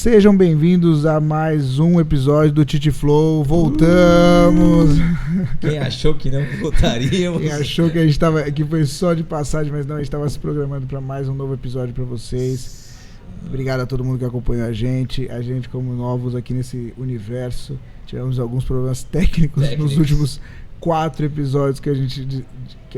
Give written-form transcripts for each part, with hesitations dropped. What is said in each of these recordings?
Sejam bem-vindos a mais um episódio do Titi Flow. Voltamos! Quem achou que não voltaríamos? Quem achou que a gente tava, que foi só de passagem, mas não, a gente estava se programando para mais um novo episódio para vocês. Obrigado a todo mundo que acompanhou a gente como novos aqui nesse universo. Tivemos alguns problemas técnicos nos últimos 4 episódios que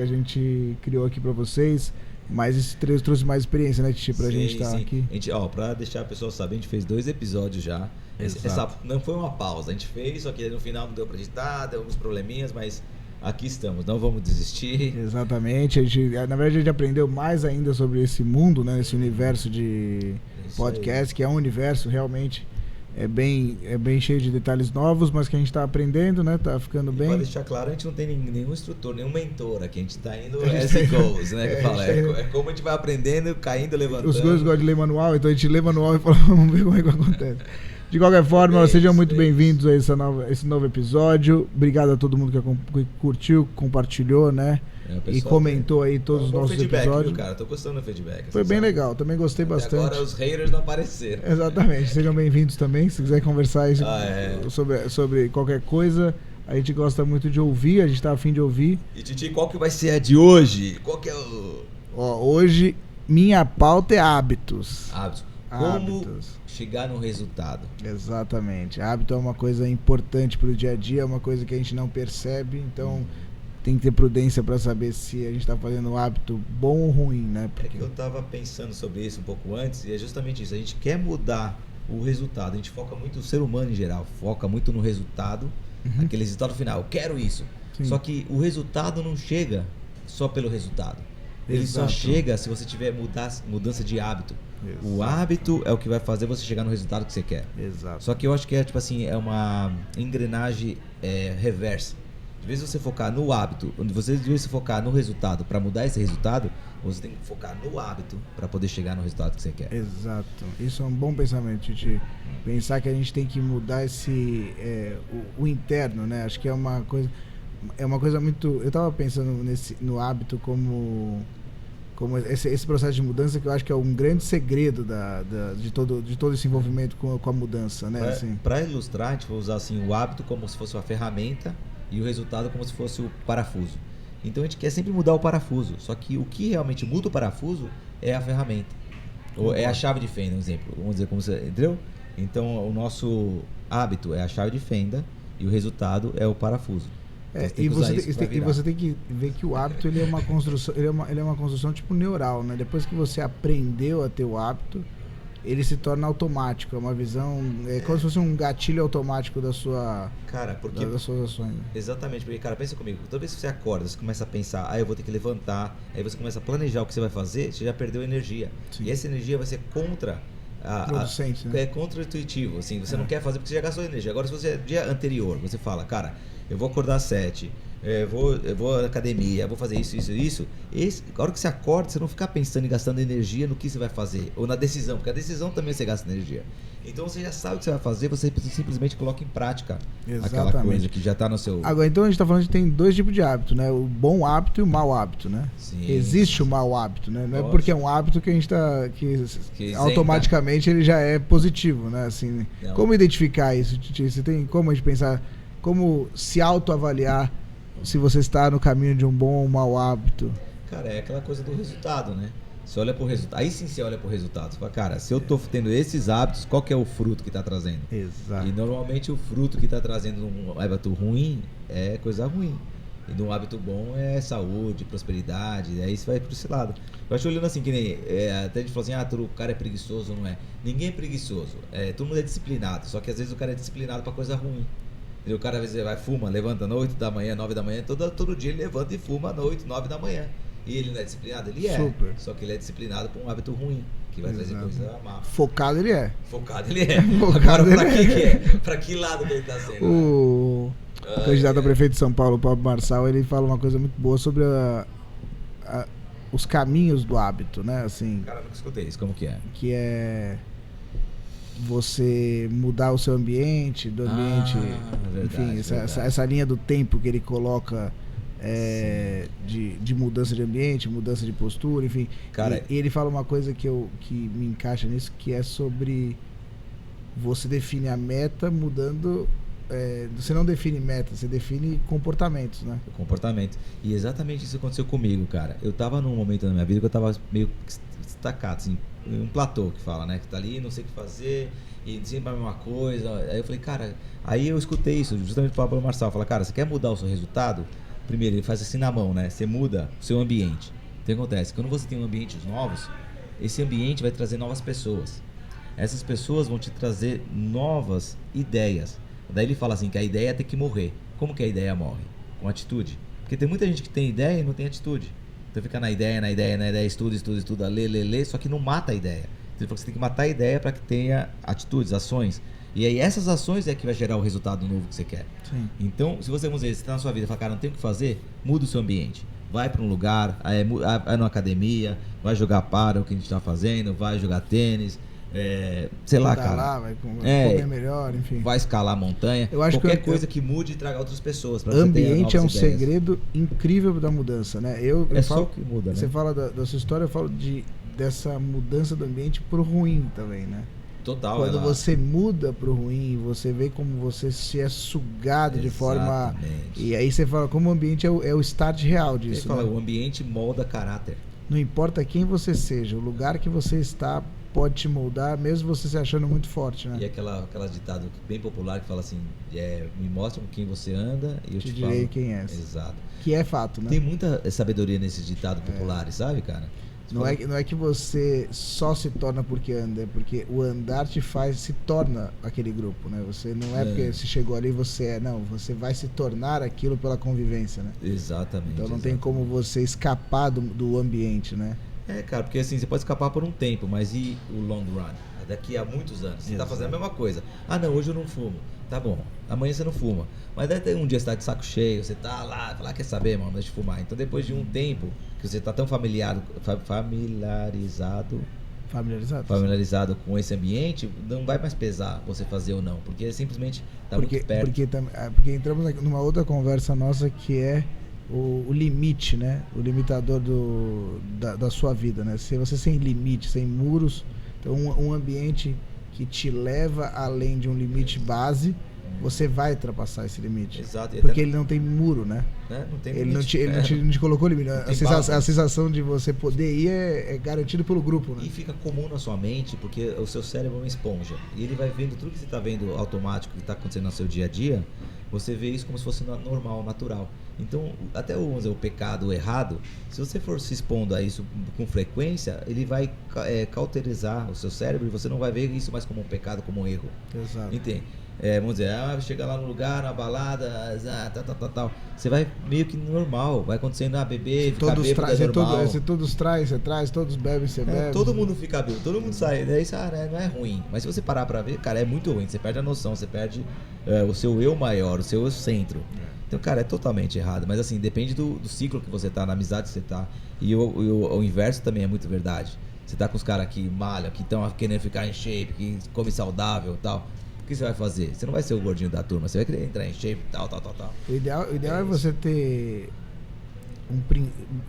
a gente criou aqui para vocês. Mas esse trouxe mais experiência, né, Titi, pra gente estar aqui. A gente, pra deixar a pessoa saber, a gente fez 2 episódios já. Essa não foi uma pausa, a gente fez, só que no final não deu pra editar, deu alguns probleminhas, mas aqui estamos, não vamos desistir. Exatamente, na verdade a gente aprendeu mais ainda sobre esse mundo, né, esse universo de podcast, que é um universo realmente é bem cheio de detalhes novos, mas que a gente está aprendendo, né? Tá ficando bem. Para deixar claro, a gente não tem nenhum instrutor, nenhum mentor aqui. A gente está indo as it goes, né? É como a gente vai aprendendo, caindo, levantando. Os dois gostam de ler manual, então a gente lê manual e fala, vamos ver como é que acontece. De qualquer forma, sejam muito bem-vindos a esse novo episódio. Obrigado a todo mundo que curtiu, compartilhou, né? E comentou aí todos os nossos episódios. Viu, cara? Tô gostando do feedback. Foi bem legal, também gostei bastante. Agora os haters não apareceram. Exatamente, sejam bem-vindos também. Se quiser conversar aí sobre qualquer coisa, a gente gosta muito de ouvir, a gente tá afim de ouvir. E Titi, qual que vai ser a de hoje? Qual que é o... Hoje, minha pauta é hábitos. Como chegar no resultado. Exatamente. Hábito é uma coisa importante pro dia a dia, é uma coisa que a gente não percebe, então... Tem que ter prudência para saber se a gente está fazendo um hábito bom ou ruim, né? Porque eu estava pensando sobre isso um pouco antes, e é justamente isso. A gente quer mudar o resultado. A gente foca muito, o ser humano em geral, foca muito no resultado, aquele resultado final. Eu quero isso. Sim. Só que o resultado não chega só pelo resultado. Ele só chega se você tiver mudança de hábito. Exato. O hábito é o que vai fazer você chegar no resultado que você quer. Exato. Só que eu acho que é tipo assim, é uma engrenagem reversa. De vez você focar no hábito, onde você deve se focar no resultado para mudar esse resultado, você tem que focar no hábito para poder chegar no resultado que você quer. Exato. Isso é um bom pensamento, Titi. Pensar que a gente tem que mudar o interno, né? Acho que é uma coisa muito... Eu estava pensando no hábito como esse processo de mudança, que eu acho que é um grande segredo de todo esse envolvimento com a mudança, né? Para ilustrar, a gente vai usar assim, o hábito como se fosse uma ferramenta e o resultado como se fosse o parafuso. Então a gente quer sempre mudar o parafuso, só que o que realmente muda o parafuso é a ferramenta. Ou é a chave de fenda, um exemplo. Vamos dizer como você, entendeu? Então o nosso hábito é a chave de fenda e o resultado é o parafuso. Então, você tem que ver que o hábito ele é uma construção, ele é uma construção tipo neural, né? Depois que você aprendeu a ter o hábito, ele se torna automático, é uma visão, como se fosse um gatilho automático das suas ações. Exatamente, porque, cara, pensa comigo, toda vez que você acorda, você começa a pensar, eu vou ter que levantar, aí você começa a planejar o que você vai fazer, você já perdeu energia. Sim. E essa energia vai ser contra-producente, né? É contra-intuitivo, assim, você não quer fazer porque você já gastou energia. Agora, se você, dia anterior, você fala, cara, eu vou acordar às 7, eu vou à academia, vou fazer isso. A hora que você acorda, você não fica pensando e gastando energia no que você vai fazer, ou na decisão, porque a decisão também você gasta energia. Então você já sabe o que você vai fazer, você simplesmente coloca em prática. Exatamente. Aquela coisa que já está no seu... Agora, então a gente está falando que tem 2 tipos de hábito, né? O bom hábito e o mau hábito, né? Sim. Existe o mau hábito, né? Não é porque é um hábito que a gente está... que automaticamente ele já é positivo, né? Assim, como identificar isso, Titi? Você tem como a gente pensar, como se autoavaliar se você está no caminho de um bom ou mau hábito? Cara, é aquela coisa do resultado, né? Você olha pro resultado. Aí sim você olha pro resultado. Você fala, cara, se eu tô tendo esses hábitos, qual que é o fruto que tá trazendo? Exato. E normalmente o fruto que tá trazendo um hábito ruim é coisa ruim. E de um hábito bom é saúde, prosperidade. E aí você vai por esse lado. Eu acho olhando assim, que nem... até a gente fala assim, o cara é preguiçoso, não é? Ninguém é preguiçoso. Todo mundo é disciplinado. Só que às vezes o cara é disciplinado pra coisa ruim. E o cara às vezes fuma, levanta às 8 da manhã, 9 da manhã. Todo dia ele levanta e fuma às 8, 9 da manhã. E ele não é disciplinado? Ele é. Super. Só que ele é disciplinado por um hábito ruim, que vai trazer coisa má. Focado ele é. Focado ele é. Agora, pra que é? Pra que lado que ele tá sendo? O candidato a prefeito de São Paulo, o Pablo Marçal, ele fala uma coisa muito boa sobre os caminhos do hábito, né? Assim, cara, nunca escutei isso. Como que é? Que é você mudar o seu ambiente, verdade, enfim, essa linha do tempo que ele coloca... de mudança de ambiente, mudança de postura, enfim. Cara, e ele fala uma coisa que me encaixa nisso, que é sobre você define a meta mudando. Você não define meta, você define comportamentos, né? O comportamento. E exatamente isso aconteceu comigo, cara. Eu tava num momento da minha vida que eu tava meio destacado, assim, um platô que fala, né? Que tá ali, não sei o que fazer, e sempre a mesma coisa. Aí eu falei, cara, aí eu escutei isso, justamente falar pelo Marçal, falar, cara, você quer mudar o seu resultado? Primeiro, ele faz assim na mão, né? Você muda o seu ambiente. Então o que acontece? Quando você tem ambientes novos, esse ambiente vai trazer novas pessoas. Essas pessoas vão te trazer novas ideias. Daí ele fala assim que a ideia tem que morrer. Como que a ideia morre? Com atitude. Porque tem muita gente que tem ideia e não tem atitude. Então fica na ideia, estuda, lê, só que não mata a ideia. Então ele falou que você tem que matar a ideia para que tenha atitudes, ações. E aí essas ações é que vai gerar o resultado novo que você quer. Sim. Então, se você, vamos dizer, você está na sua vida e fala, cara, não tem o que fazer, muda o seu ambiente. Vai para um lugar, vai numa academia, vai jogar para o que a gente está fazendo, vai jogar tênis, sei lá, cara. Vai comer melhor, enfim. Vai escalar a montanha. Eu acho qualquer coisa que mude e traga outras pessoas. Ambiente é um segredo incrível da mudança, né? Eu só falo, o que muda, né? Você fala da sua história, eu falo dessa mudança do ambiente pro ruim também, né? Total. Quando você muda pro ruim, você vê como você se é sugado de forma. E aí você fala como o ambiente é o start real disso. Você fala, o ambiente molda caráter. Não importa quem você seja, o lugar que você está pode te moldar, mesmo você se achando muito forte, né? E aquela ditado bem popular que fala assim, me mostra com quem você anda e eu te direi falo quem é. Exato. Que é fato, né? Tem muita sabedoria nesses ditados populares, sabe, cara? Não é que você só se torna porque anda, é porque o andar se torna aquele grupo, né? Você não é porque você chegou ali, você vai se tornar aquilo pela convivência, né? Exatamente. Então não tem como você escapar do ambiente, né? Cara, porque assim, você pode escapar por um tempo, mas e o long run? Daqui a muitos anos, você tá fazendo a mesma coisa. Ah, não, hoje eu não fumo. Tá bom, amanhã você não fuma. Mas daí tem um dia você tá de saco cheio, você tá lá, fala, quer saber, mano, deixa de fumar. Então depois de um tempo que você tá tão familiarizado com esse ambiente, não vai mais pesar você fazer ou não, porque simplesmente tá muito perto. Porque entramos numa outra conversa nossa que é o limite, né? O limitador da sua vida, né? Se você sem limite, sem muros, então um ambiente que te leva além de um limite base, você vai ultrapassar esse limite. Exato. Porque ele não tem muro, né? Não tem ele limite. Não te colocou limite. A sensação de você poder ir é garantida pelo grupo, né? E fica comum na sua mente, porque o seu cérebro é uma esponja. E ele vai vendo tudo que você está vendo automático, que está acontecendo no seu dia a dia, você vê isso como se fosse normal, natural. Então, até o pecado, o errado, se você for se expondo a isso com frequência, ele vai cauterizar o seu cérebro e você não vai ver isso mais como um pecado, como um erro. Exato. Entende? Vamos dizer, chega lá no lugar, na balada, tal. Você vai meio que normal, vai acontecendo, beber, ficar bêbado é normal. Se todos traz, você traz, todos bebem, você bebe. Todo mundo fica bêbado, todo mundo sai, daí isso não é ruim. Mas se você parar pra ver, cara, é muito ruim, você perde a noção, você perde o seu eu maior, o seu eu centro. Então, cara, é totalmente errado. Mas assim, depende do ciclo que você tá, na amizade que você tá. E o inverso também é muito verdade. Você tá com os caras que malham, que estão querendo ficar em shape, que come saudável e tal. O que você vai fazer? Você não vai ser o gordinho da turma, você vai querer entrar em shape, tal. O ideal é você ter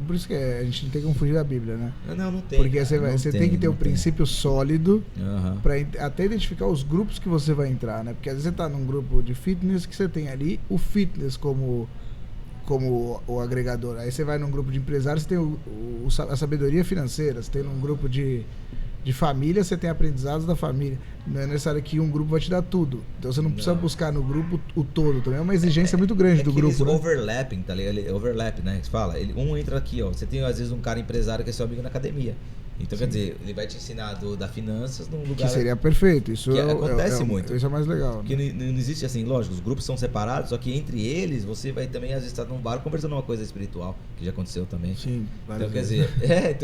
por isso que a gente não tem como fugir da Bíblia, né? Não tem. Porque você tem que ter um princípio sólido para até identificar os grupos que você vai entrar, né? Porque às vezes você tá num grupo de fitness que você tem ali o fitness como o agregador. Aí você vai num grupo de empresários, você tem a sabedoria financeira, você tem num grupo de família, você tem aprendizados da família. Não é necessário que um grupo vai te dar tudo. Então você não precisa buscar no grupo o todo. Também é uma exigência muito grande do grupo, né? Overlapping, tá ligado? Overlap, né? Que fala. Um entra aqui, ó. Você tem às vezes um cara empresário que é seu amigo na academia. Então, quer dizer, ele vai te ensinar da finanças num lugar... Que seria perfeito. Isso acontece muito. Isso é mais legal. Porque não existe assim, lógico, os grupos são separados, só que entre eles, você vai também, às vezes, estar num bar conversando uma coisa espiritual, que já aconteceu também. Sim, então,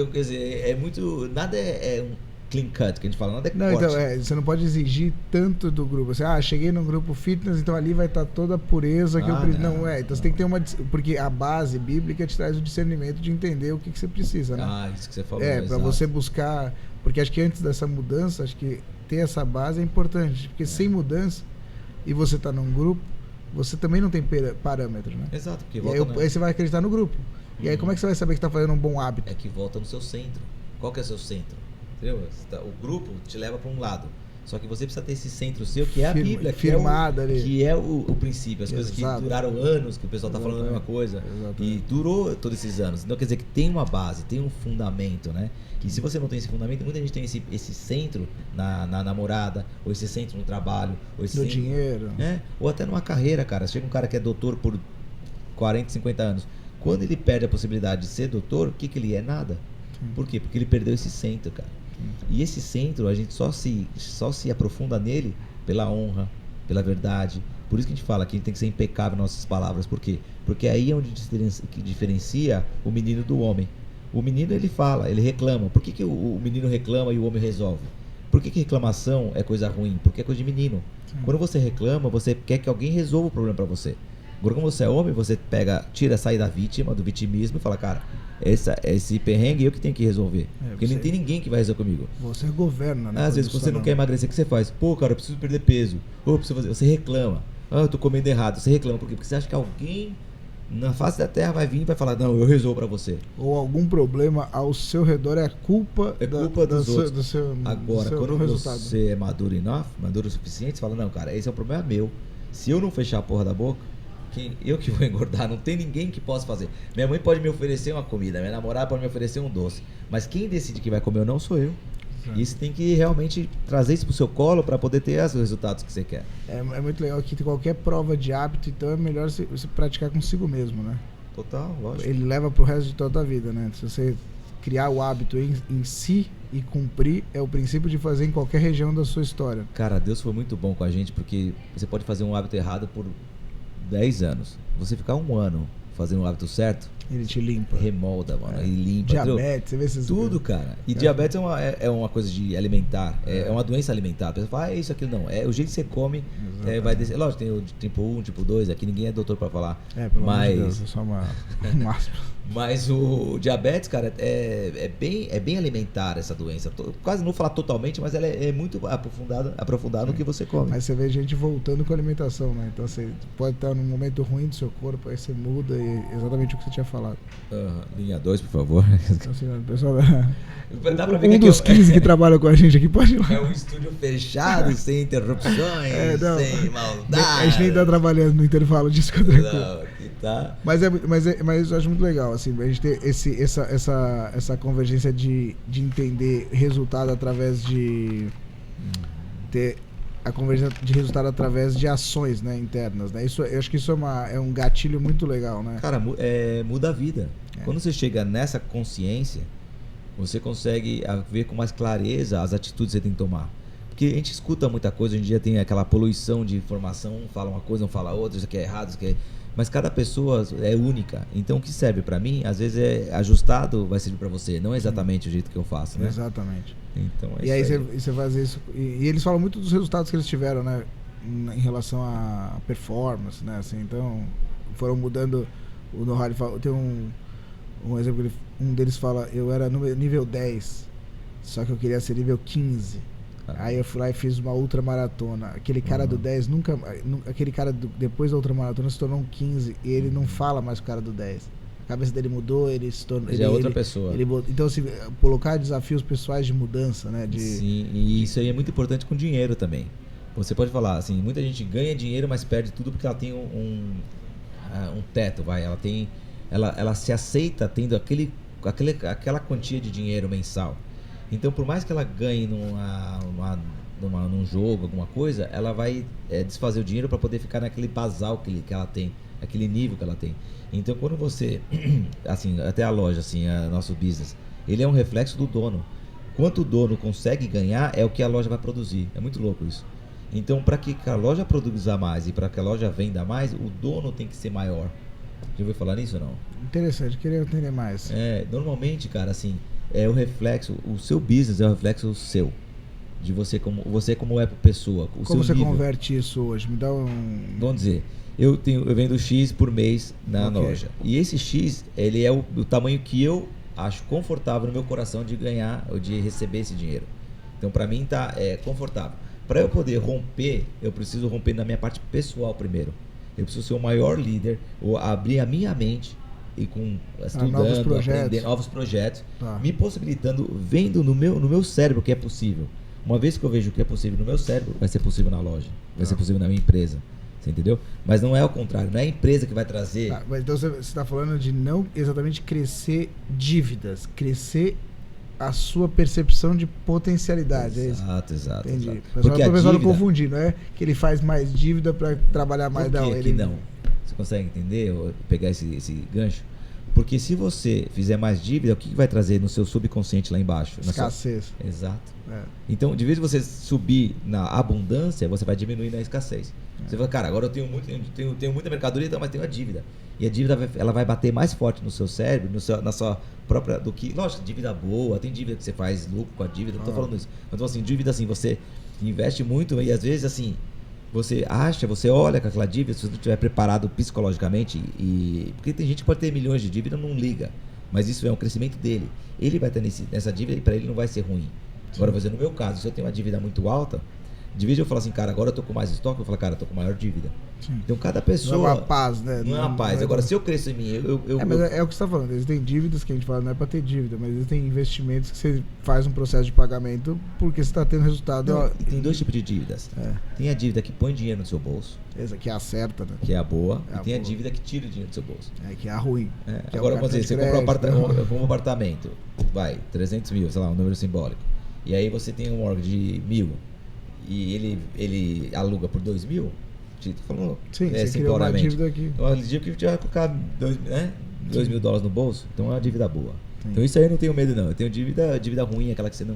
quer dizer, é muito... Nada é um clean cut, que a gente fala, nada é não, corte. Então, você não pode exigir tanto do grupo. Você, cheguei num grupo fitness, então ali vai estar toda a pureza que eu preciso. Não, então você tem que ter uma... Porque a base bíblica te traz o discernimento de entender o que você precisa, né? Isso que você falou. Para você buscar... Porque acho que antes dessa mudança, acho que ter essa base é importante. Porque sem mudança, e você está num grupo, você também não tem parâmetro, né? Exato. Porque aí você vai acreditar no grupo. E aí como é que você vai saber que está fazendo um bom hábito? É que volta no seu centro. Qual que é o seu centro? Entendeu? O grupo te leva para um lado. Só que você precisa ter esse centro seu, que é a Bíblia, firmada ali. Que é o princípio, as coisas Exato. que duraram anos, que o pessoal está falando a mesma coisa. Exatamente. E durou todos esses anos. Então quer dizer que tem uma base, tem um fundamento, né? Que se você não tem esse fundamento, muita gente tem esse centro na namorada, ou esse centro no trabalho, ou esse No centro, dinheiro. ou até numa carreira, cara. Chega um cara que é doutor por 40, 50 anos. Quando ele perde a possibilidade de ser doutor, o que ele é? Nada. Por quê? Porque ele perdeu esse centro, cara. E esse centro, a gente só se aprofunda nele pela honra, pela verdade. Por isso que a gente fala que a gente tem que ser impecável nas nossas palavras. Por quê? Porque aí é onde diferencia o menino do homem. O menino, ele fala, ele reclama. Por que o menino reclama e o homem resolve? Por que reclamação é coisa ruim? Porque é coisa de menino. Quando você reclama, você quer que alguém resolva o problema pra você. Agora, quando você é homem, você sai da vítima, do vitimismo e fala, cara, esse perrengue eu que tenho que resolver. Porque não tem ninguém que vai resolver comigo. Você governa, né? Às vezes você não quer emagrecer, o que você faz? Pô, cara, eu preciso perder peso. Ou preciso fazer. Você reclama. Eu tô comendo errado. Você reclama. Por quê? Porque você acha que alguém na face da terra vai vir e vai falar, não, eu resolvo pra você. Ou algum problema ao seu redor é culpa dos outros. Do seu Agora, quando resultado. você é maduro o suficiente, você fala, não, cara, esse é um problema meu. Se eu não fechar a porra da boca, eu que vou engordar, não tem ninguém que possa fazer. Minha mãe pode me oferecer uma comida, minha namorada pode me oferecer um doce, mas quem decide que vai comer ou não sou eu. E você tem que realmente trazer isso pro seu colo para poder ter os resultados que você quer. É muito legal que qualquer prova de hábito, então é melhor você praticar consigo mesmo, né? Total, lógico. Ele leva pro resto de toda a vida, né? Se você criar o hábito em si e cumprir, é o princípio de fazer em qualquer região da sua história. Cara, Deus foi muito bom com a gente, porque você pode fazer um hábito errado por 10 anos. Você ficar um ano fazendo um hábito certo, ele te limpa. Remolda, mano. Ele limpa. Diabetes, você vê esses tudo, cara. E diabetes é uma coisa de alimentar. É uma doença alimentar. A pessoa fala, isso, aquilo não. É o jeito que você come, vai descer. Lógico, tem o tipo 1, tipo 2, aqui ninguém é doutor pra falar. Pelo amor de Deus, é só um aspas. Mas o diabetes, cara, é bem alimentar essa doença. Quase não vou falar totalmente, mas ela é muito aprofundada no que você come. Mas você vê gente voltando com a alimentação, né? Então você pode estar num momento ruim do seu corpo, aí você muda e exatamente o que você tinha falado. Linha 2, por favor. Então, assim, o pessoal dá pra ver dos 15 que trabalham com a gente aqui pode ir lá. É um estúdio fechado, sem interrupções, sem maldade. A gente nem tá trabalhando no intervalo disso que eu não, aqui tá. Mas eu acho muito legal, assim, a gente ter essa convergência de entender resultado através de ter a convergência de resultado através de ações, né, internas, né? Eu acho que isso é um gatilho muito legal, né? Cara, muda a vida. Quando você chega nessa consciência, você consegue ver com mais clareza as atitudes que você tem que tomar. Porque a gente escuta muita coisa, hoje em dia tem aquela poluição de informação, um fala uma coisa, não fala outra, isso aqui é errado, isso aqui é... Mas cada pessoa é única. Então o que serve pra mim, às vezes é ajustado, vai servir pra você, não é exatamente o jeito que eu faço, né? Exatamente. Então, e aí você faz isso, e eles falam muito dos resultados que eles tiveram, né, em relação à performance, né, assim, então foram mudando. O Nohali tem um exemplo que um deles fala, eu era no nível 10, só que eu queria ser nível 15. Aí eu fui lá e fiz uma ultramaratona. Aquele cara do 10 aquele cara depois da ultramaratona se tornou um 15 e ele não fala mais com o cara do 10. A cabeça dele mudou, ele se tornou... Já é outra pessoa. Então, assim, colocar desafios pessoais de mudança, né? Sim, e isso aí é muito importante com dinheiro também. Você pode falar, assim, muita gente ganha dinheiro, mas perde tudo porque ela tem um teto, vai. Ela se aceita tendo aquela quantia de dinheiro mensal. Então, por mais que ela ganhe num jogo, alguma coisa, ela vai desfazer o dinheiro para poder ficar naquele basal que ela tem, aquele nível que ela tem. Então, quando você, assim, até a loja, assim, nosso business, ele é um reflexo do dono. Quanto o dono consegue ganhar é o que a loja vai produzir. É muito louco isso. Então, para que a loja produza mais e para que a loja venda mais, o dono tem que ser maior. Já ouviu falar nisso ou não? Interessante, queria entender mais. Normalmente, cara, assim, é o reflexo, o seu business é o reflexo seu, de você como é pessoa. Como você converte isso hoje? Me dá um... Vamos dizer, eu vendo X por mês na loja, e esse X, ele é o tamanho que eu acho confortável no meu coração de ganhar ou de receber esse dinheiro. Então, para mim, tá confortável. Para eu poder romper, eu preciso romper na minha parte pessoal primeiro. Eu preciso ser o maior líder, ou abrir a minha mente e estudando, aprendendo novos projetos, me possibilitando, vendo no meu cérebro que é possível. Uma vez que eu vejo o que é possível no meu cérebro, vai ser possível na loja, vai ser possível na minha empresa. Você entendeu? Mas não é o contrário, não é a empresa que vai trazer. Mas então você está falando de não exatamente crescer dívidas, crescer a sua percepção de potencialidade. Exato, exato. Entendi. Exato. Porque o pessoal não confundir, não é que ele faz mais dívida para trabalhar mais da hora. Por que não? Você consegue entender ou pegar esse gancho? Porque se você fizer mais dívida, o que vai trazer no seu subconsciente lá embaixo? Escassez. Exato. Então, de vez em você subir na abundância, você vai diminuir na escassez. Você fala, cara, agora eu tenho muita mercadoria, então, mas tenho a dívida. E a dívida ela vai bater mais forte no seu cérebro, na sua própria. Do que, lógico, dívida boa, tem dívida que você faz lucro com a dívida, não tô falando isso. Então, assim, dívida assim, você investe muito e às vezes assim. Você olha com aquela dívida, se você não estiver preparado psicologicamente, porque tem gente que pode ter milhões de dívida e não liga, mas isso é um crescimento dele. Ele vai ter nessa dívida e para ele não vai ser ruim. Agora, no meu caso, se eu tenho uma dívida muito alta, de vez eu falo assim, cara, agora eu tô com mais estoque, eu falo, cara, eu tô com maior dívida. Sim. Então cada pessoa. Não é uma paz, né? Não é uma paz. Agora, se eu cresço em mim, mas é o que você está falando. Existem dívidas que a gente fala, não é para ter dívida, mas existem investimentos que você faz um processo de pagamento porque você está tendo resultado. Não, tem dois tipos de dívidas. Tem a dívida que põe dinheiro no seu bolso. Essa que é a certa, né? Que é a boa. E tem a dívida que tira o dinheiro do seu bolso. Que é a ruim. Agora, vamos dizer, você compra um apartamento, vai, 300 mil, sei lá, um número simbólico. E aí você tem um mortgage de 1.000 e ele aluga por 2.000. Falou, sim, você criou uma dívida aqui. Uma dívida que vai colocar $2.000 no bolso, então é uma dívida boa. Sim. Então isso aí eu não tenho medo não, eu tenho dívida ruim, aquela que você não...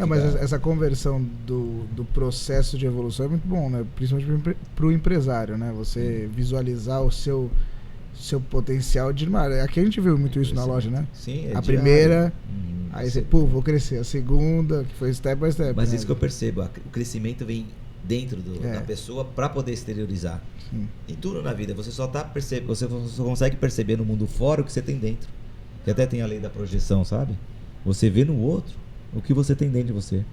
mas essa conversão do processo de evolução é muito bom, né? Principalmente para o empresário, né? Você visualizar o seu potencial de... Aqui a gente viu muito isso na loja, né? Sim, a primeira... Aí você, vou crescer. A segunda, que foi step by step. Mas isso que eu percebo, o crescimento vem dentro da pessoa para poder exteriorizar. Sim. Em tudo na vida, você só consegue perceber no mundo fora o que você tem dentro. Que até tem a lei da projeção, sabe? Você vê no outro o que você tem dentro de você.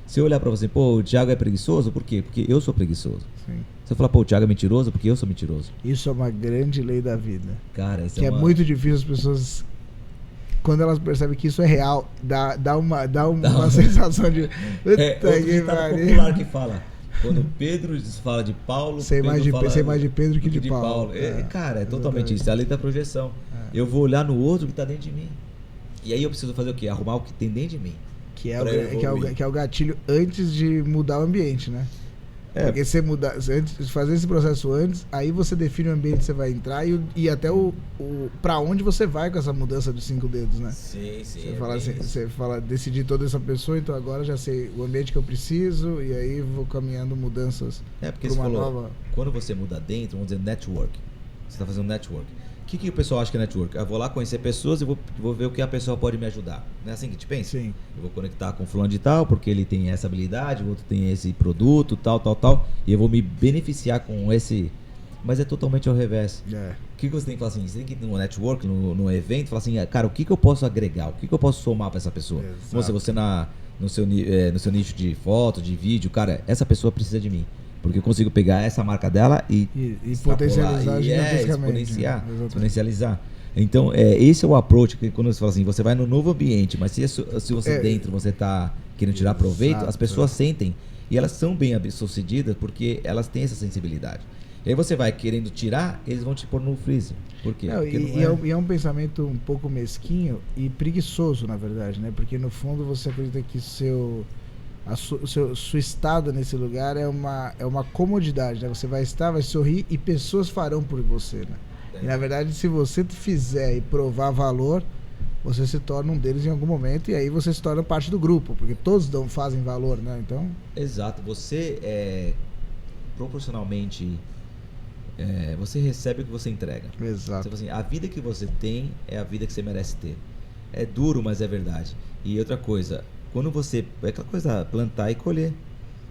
Se eu olhar para você, o Thiago é preguiçoso, por quê? Porque eu sou preguiçoso. Sim. Se eu falar, o Thiago é mentiroso, porque eu sou mentiroso. Isso é uma grande lei da vida. Cara, isso é muito difícil as pessoas... Quando elas percebem que isso é real, dá uma sensação de... popular que fala. Quando Pedro fala de Paulo... Sei mais de Pedro que de Paulo. Cara, é totalmente isso. É a lei da projeção. Eu vou olhar no outro que está dentro de mim. E aí eu preciso fazer o quê? Arrumar o que tem dentro de mim. Que é o gatilho antes de mudar o ambiente, né? Porque você fazer esse processo antes, aí você define o ambiente que você vai entrar e até para onde você vai com essa mudança de 5 dedos, né? Sim. Você fala, decidir toda essa pessoa, então agora já sei o ambiente que eu preciso e aí vou caminhando mudanças. Porque você falou, nova... quando você muda dentro, vamos dizer network, você está fazendo network. O que o pessoal acha que é network? Eu vou lá conhecer pessoas e vou ver o que a pessoa pode me ajudar. Não é assim que te pensa? Sim. Eu vou conectar com fulano de tal, porque ele tem essa habilidade, o outro tem esse produto, tal, e eu vou me beneficiar com esse... Mas é totalmente ao revés. O que você tem que falar assim? Você tem que ir no network, no evento, falar assim, cara, o que eu posso agregar? O que eu posso somar para essa pessoa? Você no seu nicho de foto, de vídeo, cara, essa pessoa precisa de mim. Porque eu consigo pegar essa marca dela e potencializar exponencializar. Então, esse é o approach que quando você fala assim, você vai no novo ambiente, mas se você dentro você está querendo tirar proveito, as pessoas sentem e elas são bem sucedidas porque elas têm essa sensibilidade. E aí você vai querendo tirar, eles vão te pôr no freezer. Por quê? E é um pensamento um pouco mesquinho e preguiçoso, na verdade, né? Porque no fundo você acredita que sua estada nesse lugar é uma comodidade, né? Você vai sorrir e pessoas farão por você, né? E na verdade, se você fizer e provar valor, você se torna um deles em algum momento e aí você se torna parte do grupo, porque todos fazem valor, né? Então... Exato. Você proporcionalmente você recebe o que você entrega. Exato. Assim, a vida que você tem é a vida que você merece ter. É duro, mas é verdade. E outra coisa, quando você... É aquela coisa, plantar e colher.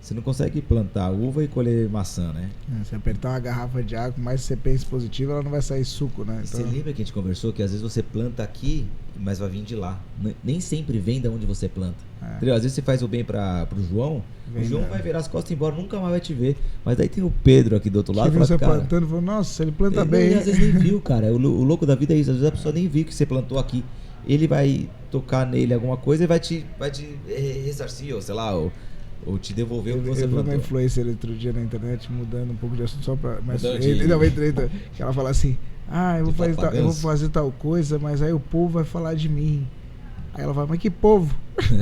Você não consegue plantar uva e colher maçã, né? Se apertar uma garrafa de água, mais você pensa positivo, ela não vai sair suco, né? Então... Você lembra que a gente conversou que às vezes você planta aqui, mas vai vir de lá. Nem sempre vem de onde você planta. Às vezes você faz o bem pro João, o João vai virar as costas e ir embora, nunca mais vai te ver. Mas daí tem o Pedro aqui do outro lado. Que viu você plantando e falou, nossa, ele planta bem. Ele às vezes nem viu, cara. O louco da vida é isso. Às vezes a pessoa nem viu que você plantou aqui. Ele vai tocar nele alguma coisa e vai te ressarcir, ou sei lá, ou te devolver o que Eu você vi uma plantou. influencer outro dia na internet, mudando um pouco de assunto só pra. Mas Mudando de- não, que ela fala assim, eu vou, De eu vou fazer tal coisa, mas aí o povo vai falar de mim. Aí ela fala, mas que povo?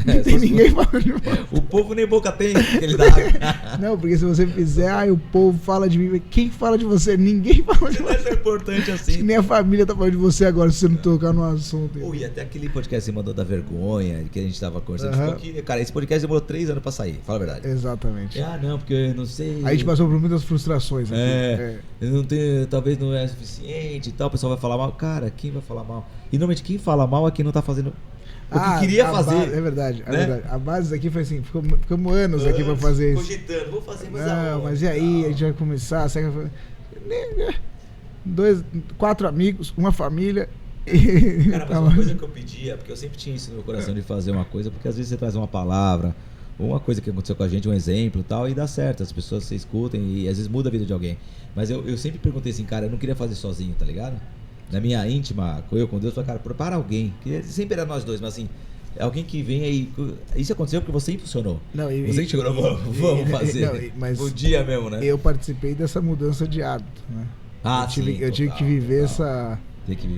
Não tem ninguém falando de você. O povo nem boca tem, que ele dá. Não, porque se você fizer, o povo fala de mim. Mas quem fala de você? Ninguém fala de Não é você. tão importante Acho que assim. nem a família tá falando de você agora, se você não tocar no assunto. Pô, e até aquele podcast que você mandou da vergonha, que a gente tava conversando. Aham. Ficou aqui, cara, esse podcast demorou 3 anos pra sair, fala a verdade. Exatamente. Não, porque eu não sei. Aí a gente passou por muitas frustrações aqui. Eu não tenho, talvez não é suficiente e tal, o pessoal vai falar mal. Cara, quem vai falar mal? E normalmente quem fala mal é quem não tá fazendo o que queria fazer. É verdade, é né? verdade. A base daqui foi assim, ficamos anos aqui pra fazer isso. Cogitando, vou fazer mais Não, mas e aí? A gente vai começar, sabe? 4 amigos, uma família. Cara, mas uma coisa que eu pedia, porque eu sempre tinha isso no meu coração de fazer uma coisa, porque às vezes você traz uma palavra, ou uma coisa que aconteceu com a gente, um exemplo e tal, e dá certo, as pessoas se escutem e às vezes muda a vida de alguém. Mas eu sempre perguntei assim, cara, eu não queria fazer sozinho, tá ligado? Na minha íntima, eu com Deus, eu falei, cara, prepara alguém, que sempre era nós dois, mas assim, alguém que venha aí. Isso aconteceu porque você impulsionou. Não, você que chegou, vamos fazer. Não, mas o dia mesmo, né? eu participei dessa mudança de hábito, né? Eu tive que viver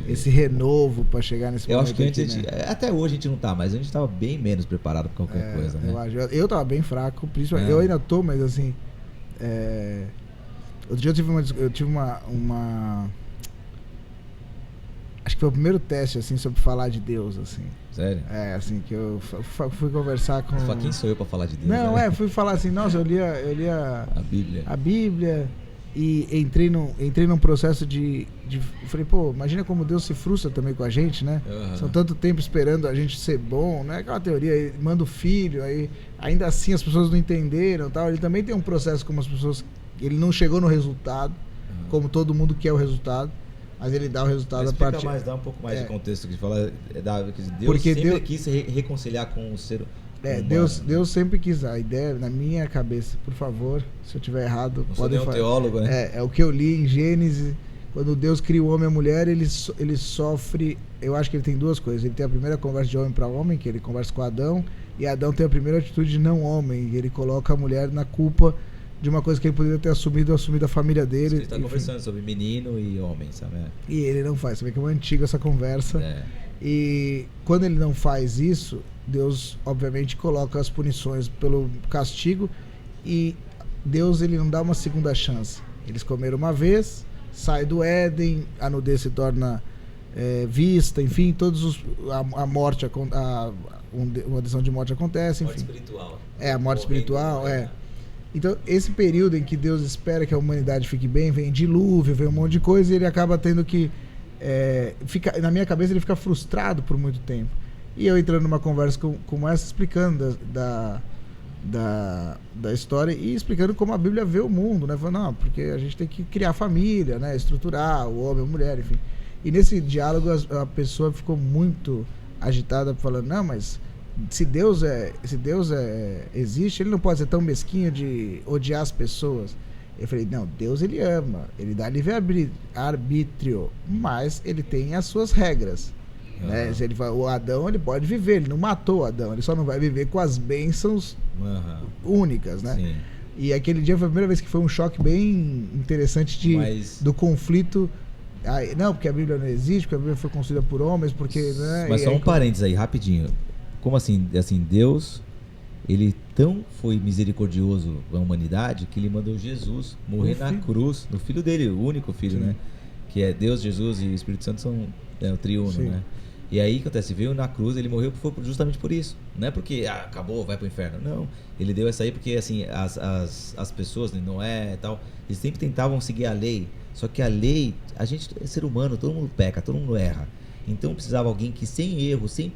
esse renovo pra chegar nesse eu momento. acho que antes, aqui, né? até hoje a gente não tá, mas a gente tava bem menos preparado pra qualquer coisa, né? Eu tava bem fraco, principalmente. Eu ainda tô, mas assim. Outro dia eu tive uma. Acho que foi o primeiro teste, assim, sobre falar de Deus, assim. Sério? Assim, que eu fui conversar com... Só quem sou eu pra falar de Deus? Não, né? fui falar assim, nossa, eu lia a Bíblia e entrei num processo de... Falei, pô, imagina como Deus se frustra também com a gente, né? Uhum. São tanto tempo esperando a gente ser bom, né? Aquela teoria, ele manda o filho, aí ainda assim as pessoas não entenderam, tal. Ele também tem um processo como as pessoas... Ele não chegou no resultado, como todo mundo quer o resultado. Mas ele dá o resultado a partir... Dá um pouco mais de contexto que fala. Deus porque sempre quis reconciliar com o ser humano. Deus sempre quis. A ideia, na minha cabeça, por favor, se eu estiver errado, pode falar. Teólogo, né? É o que eu li em Gênesis. Quando Deus cria o homem e a mulher, ele sofre... Eu acho que ele tem 2 coisas. Ele tem a primeira conversa de homem para homem, que ele conversa com Adão. E Adão tem a primeira atitude de não homem. E ele coloca a mulher na culpa de uma coisa que ele poderia ter assumido a família dele. Ele está conversando sobre menino e homem, sabe? E ele não faz. Você vê que é uma antiga essa conversa. E quando ele não faz isso, Deus obviamente coloca as punições pelo castigo. E Deus, ele não dá uma segunda chance. Eles comeram uma vez, sai do Éden, a nudez se torna vista, enfim, a morte, uma decisão de morte acontece, enfim. Morte espiritual. A morte espiritual, Então, esse período em que Deus espera que a humanidade fique bem, vem dilúvio, vem um monte de coisa, e ele acaba tendo que... na minha cabeça, ele fica frustrado por muito tempo. E eu entrando numa conversa como essa, explicando da história e explicando como a Bíblia vê o mundo, né? Falando, não, porque a gente tem que criar família, né? Estruturar o homem, a mulher, enfim. E nesse diálogo, a pessoa ficou muito agitada, falando, não, mas... Se Deus existe, ele não pode ser tão mesquinho de odiar as pessoas. Eu falei, não, Deus ele ama, ele dá livre-arbítrio, mas ele tem as suas regras. Né? O Adão, ele pode viver, ele não matou o Adão, ele só não vai viver com as bênçãos únicas, né? Sim. E aquele dia foi a primeira vez que foi um choque bem interessante do conflito. Não, porque a Bíblia não existe, porque a Bíblia foi construída por homens, porque... Né? Mas só um parênteses aí, rapidinho. Como assim, Deus, ele tão foi misericordioso com a humanidade que ele mandou Jesus morrer na cruz, no filho dele, o único filho, né? Que é Deus, Jesus e o Espírito Santo são o triuno, né? E aí, acontece, veio na cruz, ele morreu justamente por isso. Não é porque, acabou, vai pro inferno. Não, ele deu essa aí porque, assim, as pessoas, né, Noé e tal, eles sempre tentavam seguir a lei. Só que a lei, a gente é ser humano, todo mundo peca, todo mundo erra. Então precisava alguém que sem erro, sem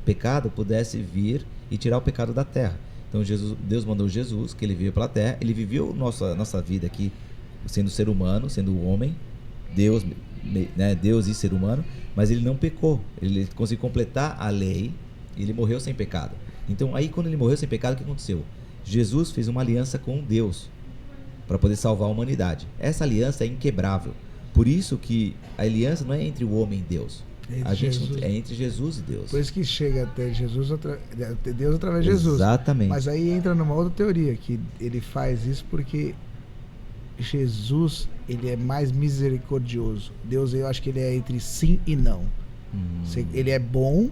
pecado, pudesse vir e tirar o pecado da terra. Então Deus mandou Jesus, que ele veio pela terra, ele viveu nossa vida aqui, sendo ser humano, sendo homem, Deus, né, Deus e ser humano, mas ele não pecou, ele conseguiu completar a lei, e ele morreu sem pecado. Então aí quando ele morreu sem pecado, o que aconteceu? Jesus fez uma aliança com Deus, para poder salvar a humanidade. Essa aliança é inquebrável. Por isso que a aliança não é entre o homem e Deus. A gente é entre Jesus e Deus. Por isso que chega até Jesus, até Deus através de Jesus. Exatamente. Mas aí entra numa outra teoria, que ele faz isso porque Jesus, ele é mais misericordioso. Deus, eu acho que ele é entre sim e não. Ele é bom,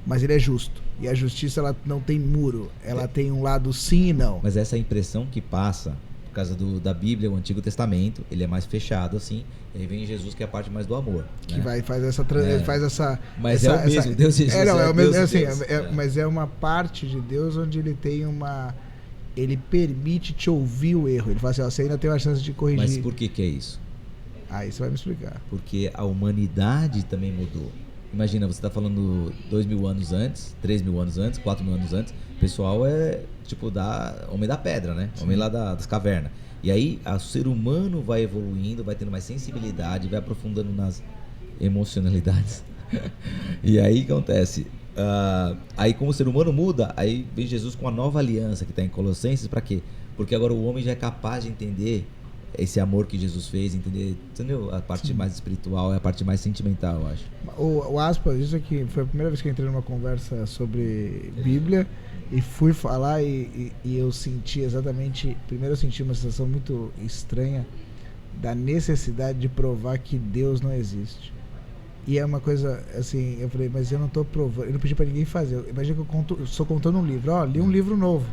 mas ele é justo. E a justiça, ela não tem muro. Ela tem um lado sim e não. Mas essa impressão que passa, por causa da Bíblia, o Antigo Testamento, ele é mais fechado, assim. E aí vem Jesus, que é a parte mais do amor. Que né? faz essa... Faz essa mas é o mesmo, Deus e Jesus. É o mesmo, Deus assim, Deus. Mas é uma parte de Deus onde ele tem uma... Ele permite te ouvir o erro. Ele fala assim, ó, você ainda tem uma chance de corrigir. Mas por que é isso? Aí você vai me explicar. Porque a humanidade também mudou. Imagina, você está falando 2.000 anos antes, 3.000 anos antes, 4.000 anos antes. O pessoal é tipo homem da pedra, né? Sim. Homem lá das cavernas. E aí o ser humano vai evoluindo, vai tendo mais sensibilidade, vai aprofundando nas emocionalidades. E aí acontece... aí como o ser humano muda, aí vem Jesus com a nova aliança que está em Colossenses. Para quê? Porque agora o homem já é capaz de entender esse amor que Jesus fez, entendeu? A parte mais espiritual é a parte mais sentimental, eu acho. O aspas, isso aqui foi a primeira vez que eu entrei numa conversa sobre Bíblia e fui falar e eu senti exatamente, primeiro eu senti uma sensação muito estranha da necessidade de provar que Deus não existe. E é uma coisa assim, eu falei, mas eu não tô provando, eu não pedi pra ninguém fazer. Imagina que eu estou contando um livro, li um livro novo.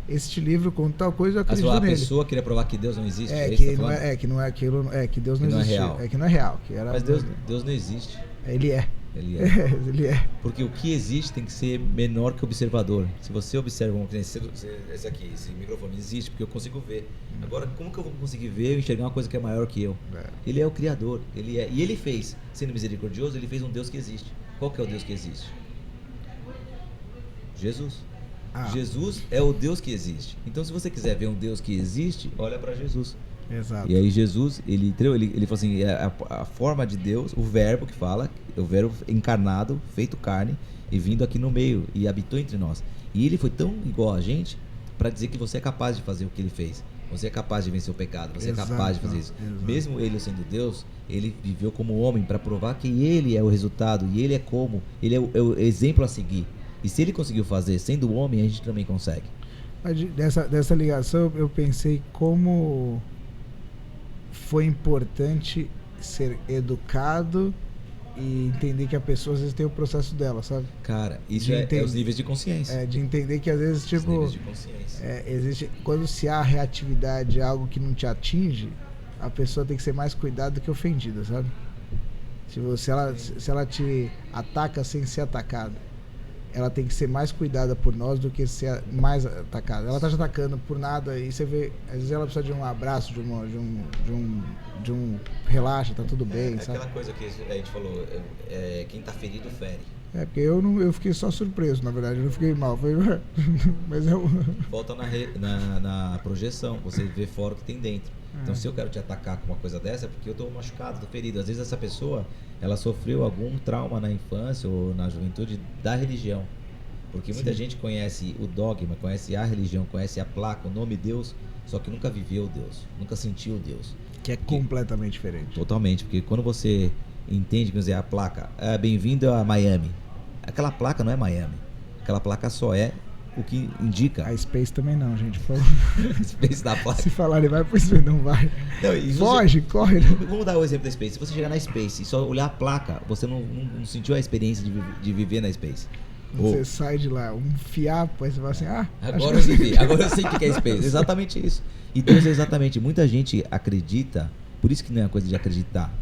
Este livro conta tal coisa, eu acredito nele. A pessoa queria provar que Deus não existe. Que não é aquilo, que Deus não existe. É real. Que não é real. Mas Deus não existe. Ele é. Ele é. Porque o que existe tem que ser menor que o observador. Se você observa, esse aqui, esse microfone existe porque eu consigo ver. Agora, como que eu vou conseguir ver e enxergar uma coisa que é maior que eu? Ele é o Criador. E ele fez, sendo misericordioso, ele fez um Deus que existe. Qual que é o Deus que existe? Jesus. Jesus é o Deus que existe. Então, se você quiser ver um Deus que existe, olha para Jesus. Exato. E aí Jesus, ele falou assim, a forma de Deus, o verbo que fala, o verbo encarnado, feito carne e vindo aqui no meio e habitou entre nós. E ele foi tão igual a gente para dizer que você é capaz de fazer o que ele fez. Você é capaz de vencer o pecado, você é capaz de fazer isso. Mesmo ele sendo Deus, ele viveu como homem para provar que ele é o resultado e ele é o exemplo a seguir. E se ele conseguiu fazer sendo homem, a gente também consegue. Dessa ligação, eu pensei como foi importante ser educado e entender que a pessoa às vezes tem o processo dela, sabe? Cara, isso é os níveis de consciência. De entender que às vezes, tipo... Os níveis de consciência. Existe, quando se há reatividade a algo que não te atinge, a pessoa tem que ser mais cuidada do que ofendida, sabe? Se ela te ataca sem ser atacada, ela tem que ser mais cuidada por nós do que ser mais atacada. Ela tá te atacando por nada e você vê, às vezes ela precisa de um abraço, de um relaxa, tá tudo bem, sabe? Aquela coisa que a gente falou, quem tá ferido fere. Porque eu fiquei só surpreso, na verdade, eu não fiquei mal. Mas volta na projeção, você vê fora o que tem dentro. Então, se eu quero te atacar com uma coisa dessa, é porque eu tô machucado, tô ferido. Às vezes essa pessoa, ela sofreu algum trauma na infância ou na juventude da religião. Porque muita gente conhece o dogma, conhece a religião, conhece a placa, o nome Deus, só que nunca viveu Deus, nunca sentiu Deus. Que é completamente diferente. Totalmente, porque quando você entende, quer dizer, a placa, bem-vindo a Miami. Aquela placa não é Miami. Aquela placa só é o que indica. A Space também não, gente. Space da placa. Se falarem vai pro Space, não vai. Foge, corre. Vamos dar o exemplo da Space. Se você chegar na Space e só olhar a placa, você não sentiu a experiência de viver na Space. Você sai de lá, um fiapo, aí você fala assim, agora eu vivi, agora eu sei o que é Space. Exatamente isso. E Deus é exatamente, muita gente acredita, por isso que não é uma coisa de acreditar.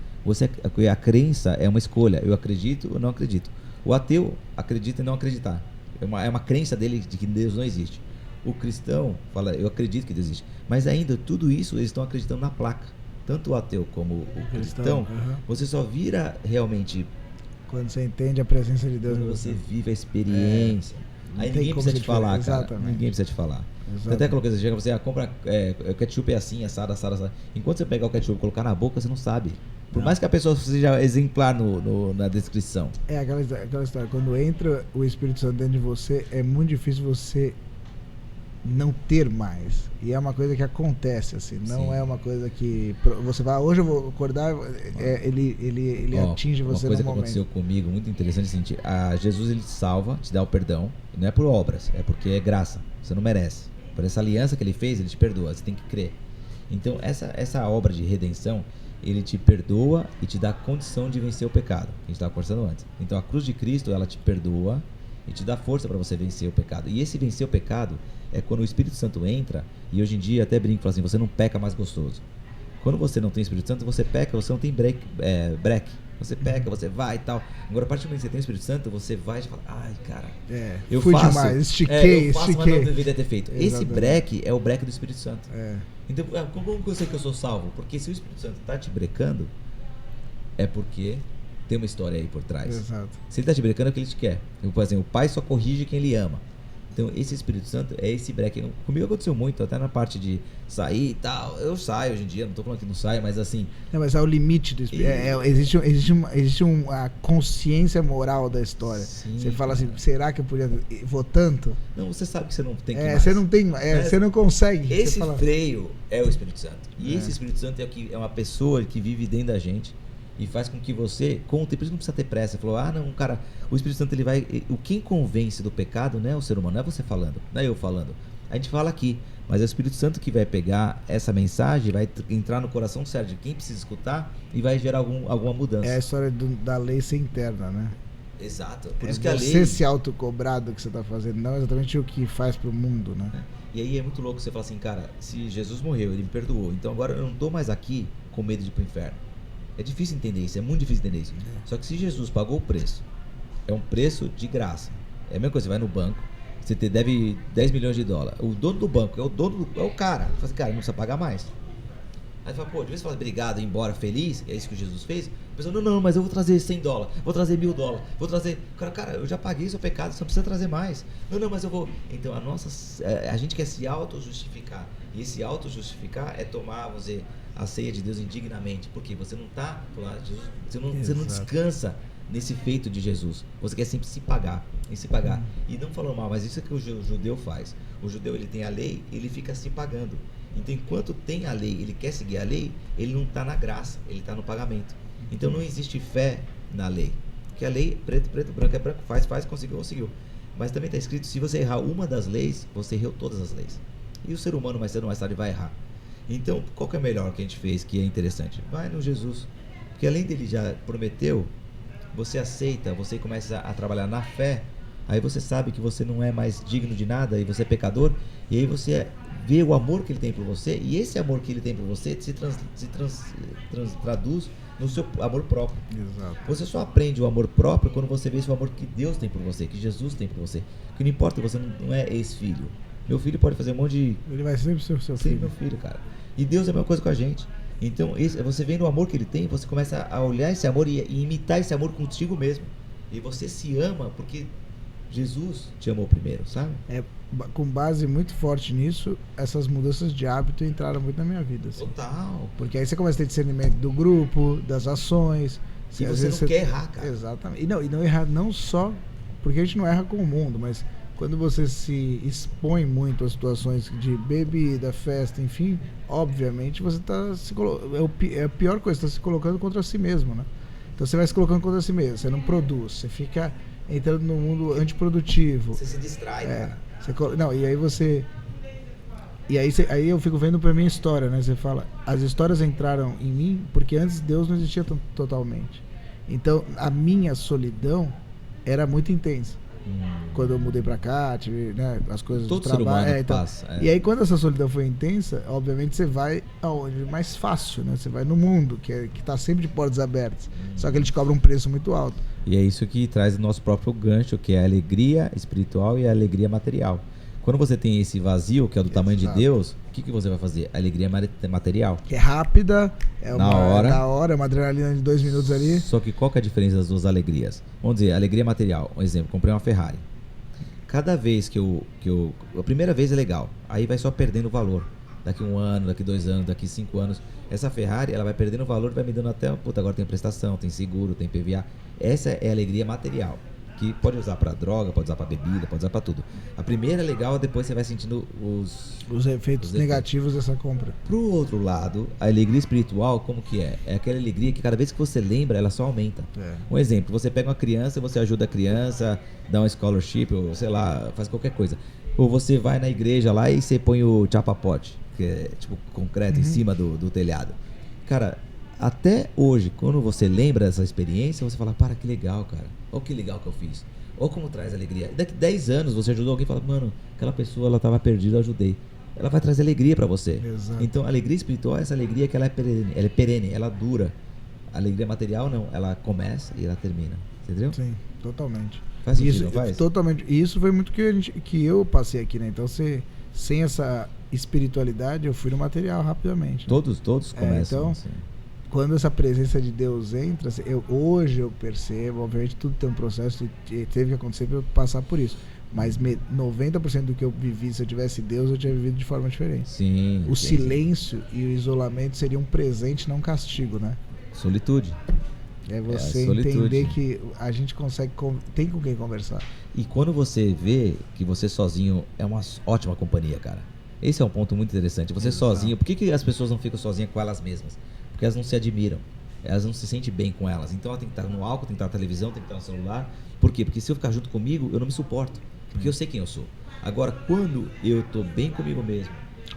A crença é uma escolha, eu acredito ou não acredito. O ateu acredita e não acreditar. É uma crença dele de que Deus não existe. O cristão fala, eu acredito que Deus existe. Mas ainda, tudo isso, eles estão acreditando na placa. Tanto o ateu como o cristão, você só vira realmente... Quando você entende a presença de Deus. Quando você vive a experiência. Aí ninguém precisa te falar, cara. Exatamente. Ninguém precisa te falar. Até aquela coisa, chega você, compra o ketchup é assim, assado. Enquanto você pegar o ketchup e colocar na boca, você não sabe. Por mais que a pessoa seja exemplar na descrição. É aquela história, quando entra o Espírito Santo dentro de você, é muito difícil você não ter mais. E é uma coisa que acontece, assim, não Sim. é uma coisa que você vai, hoje eu vou acordar, ele atinge você uma coisa no que momento. aconteceu comigo, muito interessante, é o seguinte, Jesus ele te salva, te dá o perdão, não é por obras, é porque é graça, você não merece. Por essa aliança que ele fez, ele te perdoa, você tem que crer. Então essa obra de redenção, ele te perdoa e te dá condição de vencer o pecado, que a gente estava conversando antes. Então a cruz de Cristo, ela te perdoa e te dá força para você vencer o pecado. E esse vencer o pecado é quando o Espírito Santo entra, e hoje em dia até brinco, falo assim, você não peca mais gostoso. Quando você não tem Espírito Santo, você peca, você não tem break. Você peca, você vai e tal. Agora, a partir do momento que você tem o Espírito Santo, você vai e fala, ai, cara, eu fui faço, demais, estiquei, eu faço, mas não deveria ter feito. Esse Exatamente. break é o break do Espírito Santo. É. Então, como eu sei que eu sou salvo? Porque se o Espírito Santo tá te brecando, é porque tem uma história aí por trás. Exato. Se ele tá te brecando, é o que ele te quer. Por exemplo, o pai só corrige quem ele ama. Então, esse Espírito Santo é esse break. Comigo aconteceu muito, até na parte de sair e tal. Eu saio hoje em dia, não tô falando que não saio, mas assim. Não, mas é o limite do Espírito. Existe uma consciência moral da história. Sim, você fala assim, cara. será que eu podia. Vou tanto? Não, você sabe que você não tem que ir mais. Você não tem. Você não consegue. Esse você fala, freio é o Espírito Santo. E É. esse Espírito Santo é uma pessoa que vive dentro da gente e faz com que você, com o tempo, por isso não precisa ter pressa. Falou, não, cara, o Espírito Santo ele vai. Quem convence do pecado não é o ser humano, não é você falando, não é eu falando. A gente fala aqui, mas é o Espírito Santo que vai pegar essa mensagem, vai entrar no coração certo de quem precisa escutar e vai gerar alguma mudança. É a história da lei ser interna, né? Exato. Por É isso que a você lei. se autocobrar do que você está fazendo, não exatamente o que faz pro mundo, né? E aí é muito louco você falar assim, cara, se Jesus morreu, ele me perdoou, então agora eu não tô mais aqui com medo de ir pro inferno. É difícil entender isso, é muito difícil entender isso. Só que se Jesus pagou o preço, é um preço de graça. É a mesma coisa, você vai no banco, você deve 10 milhões de dólares. O dono do banco é o cara. Você fala assim, cara, não precisa pagar mais. Aí você fala, pô, de vez você fala obrigado e ir embora feliz, é isso que Jesus fez. A pessoa, não, mas eu vou trazer 100 dólares, vou trazer 1.000 dólares, vou trazer. Cara, eu já paguei seu pecado, você não precisa trazer mais. Não, mas eu vou. Então a gente quer se auto-justificar. E esse auto-justificar é tomar, vamos dizer, a ceia de Deus indignamente. Porque você não está, você não descansa nesse feito de Jesus. Você quer sempre se pagar, E não falou mal, mas isso é que o judeu faz. O judeu, ele tem a lei, ele fica se pagando. Então, enquanto tem a lei, ele quer seguir a lei, ele não está na graça, ele está no pagamento. Então, não existe fé na lei. Porque a lei, preto, branco é branco, faz, conseguiu. Mas também está escrito, se você errar uma das leis, você errou todas as leis. E o ser humano, mais cedo ou mais tarde, vai errar. Então, qual que é o melhor que a gente fez, que é interessante? Vai no Jesus. Porque além dele já prometeu, você aceita, você começa a trabalhar na fé, aí você sabe que você não é mais digno de nada, e você é pecador, e aí você vê o amor que ele tem por você, e esse amor que ele tem por você se traduz no seu amor próprio. Exato. Você só aprende o amor próprio quando você vê esse amor que Deus tem por você, que Jesus tem por você. Que não importa, você não é ex-filho. Meu filho pode fazer um monte de... Ele vai sempre ser o seu Sim, filho. meu filho, cara. E Deus é a mesma coisa com a gente. Então, você vendo o amor que ele tem, você começa a olhar esse amor e imitar esse amor contigo mesmo. E você se ama porque Jesus te amou primeiro, sabe? Com base muito forte nisso, essas mudanças de hábito entraram muito na minha vida. Assim. Total. Porque aí você começa a ter discernimento do grupo, das ações. E você não quer errar, cara. Exatamente. E não errar não só porque a gente não erra com o mundo, mas quando você se expõe muito a situações de bebida, festa, enfim, obviamente você está se colocando. É a pior coisa, você está se colocando contra si mesmo, né? Então você vai se colocando contra si mesmo, você não produz, você fica entrando no mundo antiprodutivo. Você se distrai, cara. E aí você. Aí eu fico vendo pra minha história, né? Você fala, as histórias entraram em mim porque antes Deus não existia totalmente. Então a minha solidão era muito intensa. Quando eu mudei pra cá, tive, né, as coisas Todo do trabalho. Ser humano passa, E aí quando essa solidão foi intensa, obviamente você vai aonde? Mais fácil, né? Você vai no mundo, que tá sempre de portas abertas. Só que ele te cobra um preço muito alto. E é isso que traz o nosso próprio gancho, que é a alegria espiritual e a alegria material. Quando você tem esse vazio, que é do tamanho de Deus, o que você vai fazer? A alegria material. Que é rápida, é Na hora. é uma adrenalina de 2 minutos ali. Só que qual que é a diferença das duas alegrias? Vamos dizer, alegria material. Um exemplo, comprei uma Ferrari. Cada vez que eu... A primeira vez é legal, aí vai só perdendo valor. Daqui 1 ano, daqui 2 anos, daqui 5 anos. Essa Ferrari, ela vai perdendo valor, vai me dando até... Puta, agora tem prestação, tem seguro, tem PVA. Essa é a alegria material. que pode usar pra droga, pode usar pra bebida, pode usar pra tudo. A primeira é legal, depois você vai sentindo os efeitos negativos dessa compra. Pro outro lado, a alegria espiritual, como que é? É aquela alegria que cada vez que você lembra, ela só aumenta. Um exemplo, você pega uma criança, você ajuda a criança, dá um scholarship, ou sei lá, faz qualquer coisa. Ou você vai na igreja lá e você põe o chapapote, que é tipo concreto em cima do telhado. Cara, até hoje, quando você lembra dessa experiência, você fala, para, que legal, cara. Olha que legal que eu fiz. Olha como traz alegria. Daqui 10 anos você ajudou alguém e fala, mano, aquela pessoa, ela tava perdida, eu ajudei. Ela vai trazer alegria pra você. Exato. Então, a alegria espiritual é essa alegria que ela é perene, ela dura. A alegria material, não. Ela começa e ela termina. Entendeu? Sim, totalmente. Faz sentido, isso, não faz? Totalmente. E isso foi muito que eu passei aqui, né? Então, sem essa espiritualidade, eu fui no material rapidamente. Né? Todos começam. Então, assim. Quando essa presença de Deus entra, hoje eu percebo, obviamente tudo tem um processo e teve que acontecer para eu passar por isso. Mas 90% do que eu vivi, se eu tivesse Deus, eu tinha vivido de forma diferente. Sim. O silêncio e o isolamento seria um presente, não um castigo, né? Solitude. É você solitude. entender que a gente consegue, tem com quem conversar. E quando você vê que você sozinho é uma ótima companhia, cara. Esse é um ponto muito interessante. Você sozinho, por que as pessoas não ficam sozinhas com elas mesmas? Porque elas não se admiram, elas não se sentem bem com elas. Então ela tem que estar no álcool, tem que estar na televisão, tem que estar no celular. Por quê? Porque se eu ficar junto comigo, eu não me suporto. Porque eu sei quem eu sou. Agora, quando eu tô bem comigo mesmo...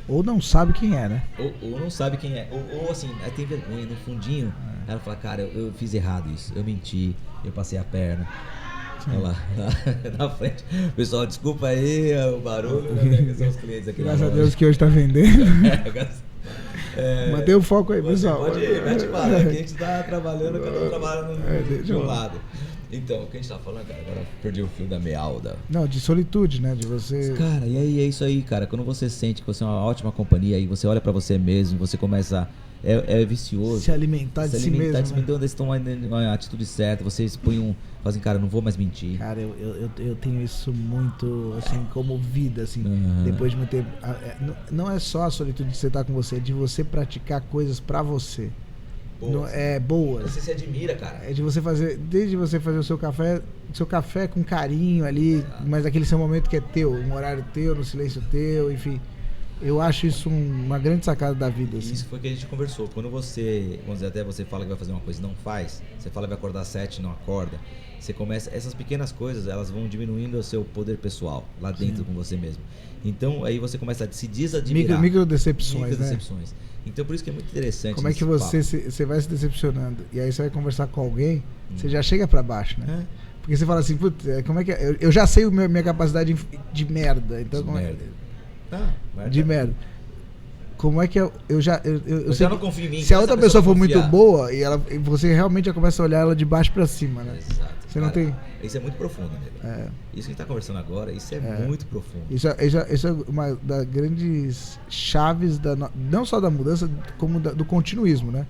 Ou não sabe quem é, né? Ou não sabe quem é. Ou assim, aí tem vergonha no fundinho. Ela fala, cara, eu fiz errado isso. Eu menti, eu passei a perna. Olha lá, na frente. Pessoal, desculpa aí o barulho, né? São os clientes aqui. Graças a Deus que hoje tá vendendo. Mantém o foco aí, você pessoal. Pode ir, mete bala, que a gente tá trabalhando, cada um trabalhando de um lado. Então, o que a gente tá falando, cara? Agora perdi o fio da meada. Não, de solitude, né? De você... Cara, e aí é isso aí, cara. Quando você sente que você é uma ótima companhia e você olha pra você mesmo, você começa... É vicioso. Se alimentar de si mesmo. Então, eles tomam uma atitude certa, vocês põem fazem, cara, não vou mais mentir. Cara, eu tenho isso muito, assim, como vida, assim, depois de muito tempo. Não é só a solitude de você estar com você, é de você praticar coisas pra você. Boas. Você se admira, cara. É de você fazer, desde você fazer o seu café com carinho ali, mas aquele seu momento que é teu, um horário teu, no silêncio teu, enfim. Eu acho isso uma grande sacada da vida. Assim. Isso foi o que a gente conversou. Quando você, vamos dizer, até você fala que vai fazer uma coisa e não faz, você fala que vai acordar às 7 e não acorda, você começa, essas pequenas coisas, elas vão diminuindo o seu poder pessoal, lá dentro com você mesmo. Então, aí você começa a se desadmirar. Micro decepções, né? Então, por isso que é muito interessante. Como é que você vai se decepcionando e aí você vai conversar com alguém, você já chega pra baixo, né? Porque você fala assim, putz, como é que é? Eu já sei minha capacidade de merda. Então, de merda. Como é que eu já não confio em mim. Se a outra pessoa for muito boa e você realmente já começa a olhar ela de baixo pra cima, né? Exato. Você não tem. Isso é muito profundo, né? Isso que a gente tá conversando agora, isso é muito profundo. Isso é uma das grandes chaves não só da mudança, como do continuismo, né?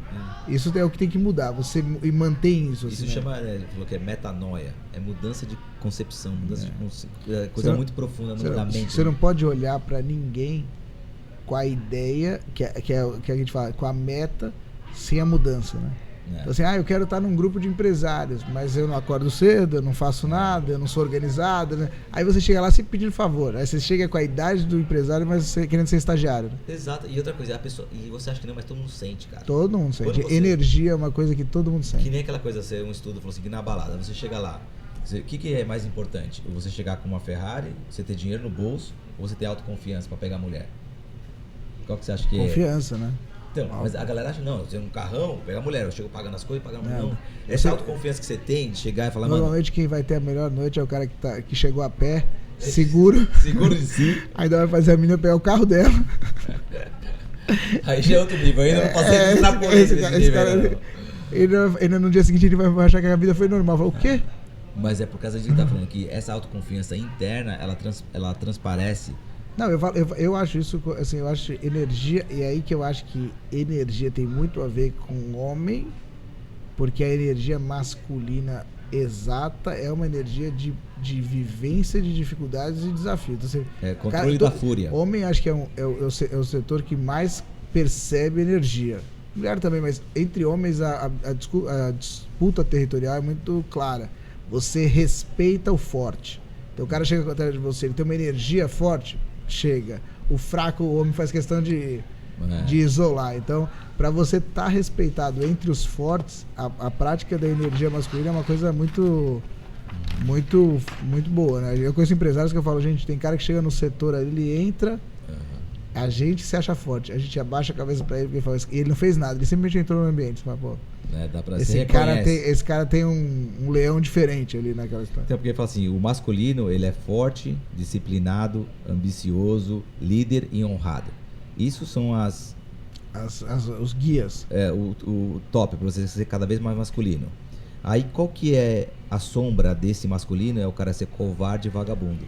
Isso é o que tem que mudar. Você mantém isso. Isso assim, chama, ele falou que é metanoia, é mudança de concepção, mudança de coisa muito profunda da mente. Você não pode olhar pra ninguém com a ideia que a gente fala, com a meta sem a mudança, né? Então, assim, eu quero estar num grupo de empresários, mas eu não acordo cedo, eu não faço nada, eu não sou organizado, né? Aí você chega lá sempre pedindo favor, aí você chega com a idade do empresário, mas você querendo ser estagiário, né? Exato, e outra coisa, a pessoa, e você acha que não, mas todo mundo sente, cara. Todo mundo sente, energia é uma coisa que todo mundo sente. Que nem aquela coisa, um estudo falou assim, que na balada, você chega lá, o que é mais importante? Você chegar com uma Ferrari, você ter dinheiro no bolso, ou você ter autoconfiança pra pegar a mulher? Qual que você acha que Confiança, né? Então, mas a galera acha, não, eu tenho um carrão, pegar a mulher, eu chego pagando as coisas e pagando a mulher. Não. Essa autoconfiança que você tem de chegar e falar, normalmente quem vai ter a melhor noite é o cara que chegou a pé, seguro de si. Ainda vai fazer a menina pegar o carro dela. Aí já é outro nível, ainda não passei na polícia esse cara, ainda no dia seguinte ele vai achar que a vida foi normal. Fala, o quê? Mas é por causa de que tá falando que essa autoconfiança interna, ela transparece. Não, eu acho isso, assim, eu acho energia, e aí que eu acho que energia tem muito a ver com homem, porque a energia masculina exata é uma energia de vivência de dificuldades e desafios. Então, você, controle da fúria. Homem acho que é o setor que mais percebe energia. Mulher também, mas entre homens a disputa territorial é muito clara. você respeita o forte. Então o cara chega atrás de você, ele tem uma energia forte, chega. O fraco, o homem faz questão de isolar. Então, para você estar respeitado entre os fortes, a prática da energia masculina é uma coisa muito boa, né? Eu conheço empresários que eu falo, gente, tem cara que chega no setor ali, ele entra, a gente se acha forte, a gente abaixa a cabeça pra ele, porque ele fala, ele não fez nada, ele simplesmente entrou no ambiente. Você fala, pô, dá pra esse cara tem um leão diferente ali naquela história. Então, porque ele fala assim, o masculino, ele é forte, disciplinado, ambicioso, líder e honrado. Isso são os guias. O top, para você ser cada vez mais masculino. Aí, qual que é a sombra desse masculino? É o cara ser covarde e vagabundo.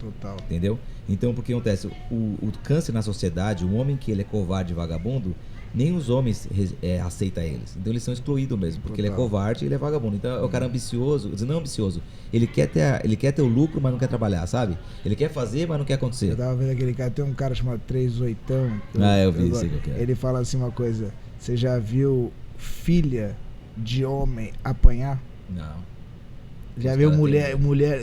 Total. Entendeu? Então, porque acontece? O câncer na sociedade, o homem que ele é covarde e vagabundo, nem os homens aceitam eles. Então, eles são excluídos mesmo, porque ele é covarde e ele é vagabundo. Então, é o cara ambicioso, não ambicioso. Ele quer ter o lucro, mas não quer trabalhar, sabe? Ele quer fazer, mas não quer acontecer. Eu tava vendo aquele cara, tem um cara chamado 38. Eu vi isso. Ele fala assim uma coisa, você já viu filha de homem apanhar? Não. Já viu mulher,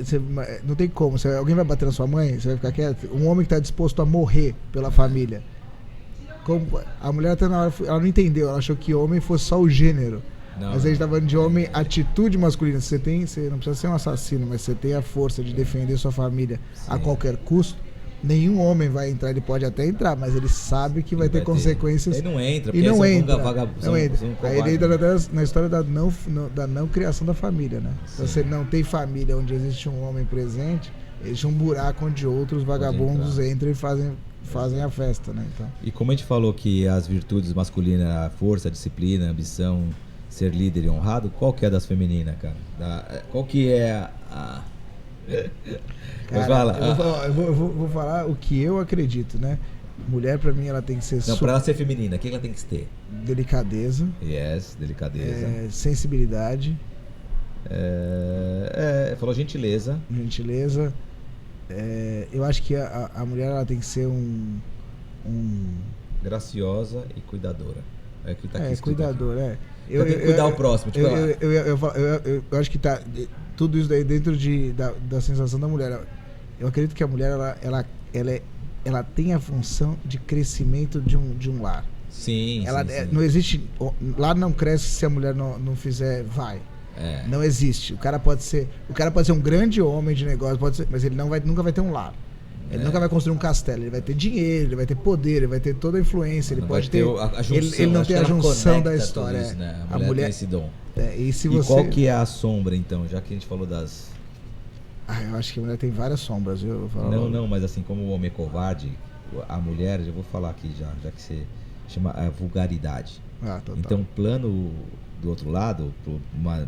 você, não tem como, alguém vai bater na sua mãe, você vai ficar quieto? Um homem que está disposto a morrer pela família. A mulher até na hora, ela não entendeu, ela achou que homem fosse só o gênero. Mas a gente tá falando de homem, atitude masculina. Você não precisa ser um assassino, mas você tem a força de defender sua família a qualquer custo. Nenhum homem vai entrar, ele pode até entrar, mas ele sabe que vai ter consequências. Ele não entra, porque não entra. Aí ele entra na história da não criação da família, né? Então, se não tem família onde existe um homem presente, existe um buraco onde outros vagabundos entram e fazem a festa, né? Então. E como a gente falou que as virtudes masculinas, a força, a disciplina, a ambição, ser líder e honrado, qual que é das femininas, cara? Qual que é a... Cara, eu vou falar o que eu acredito, né? Mulher, pra mim, ela tem que ser... Não, pra ela ser feminina, o que ela tem que ter? Delicadeza. Delicadeza. Sensibilidade. Falou gentileza. Gentileza. Eu acho que a mulher, ela tem que ser graciosa e cuidadora. É que tá aqui cuidadora, tem que cuidar o próximo. Tipo, eu acho que tá tudo isso daí dentro da sensação da mulher. Eu acredito que a mulher ela tem a função de crescimento de um lar. Sim. Não existe, lar não cresce se a mulher não fizer não existe. O cara pode ser um grande homem de negócio, mas ele nunca vai ter um lar. Ele nunca vai construir um castelo, ele vai ter dinheiro, ele vai ter poder, ele vai ter toda a influência, ele pode ter a junção, ele não tem a junção da história. Isso, né? A mulher tem esse dom. E qual que é a sombra, então, já que a gente falou das... eu acho que a mulher tem várias sombras, viu? Não, mas assim, como o homem é covarde, a mulher, já vou falar aqui já que você chama a vulgaridade. Então, o plano do outro lado, pro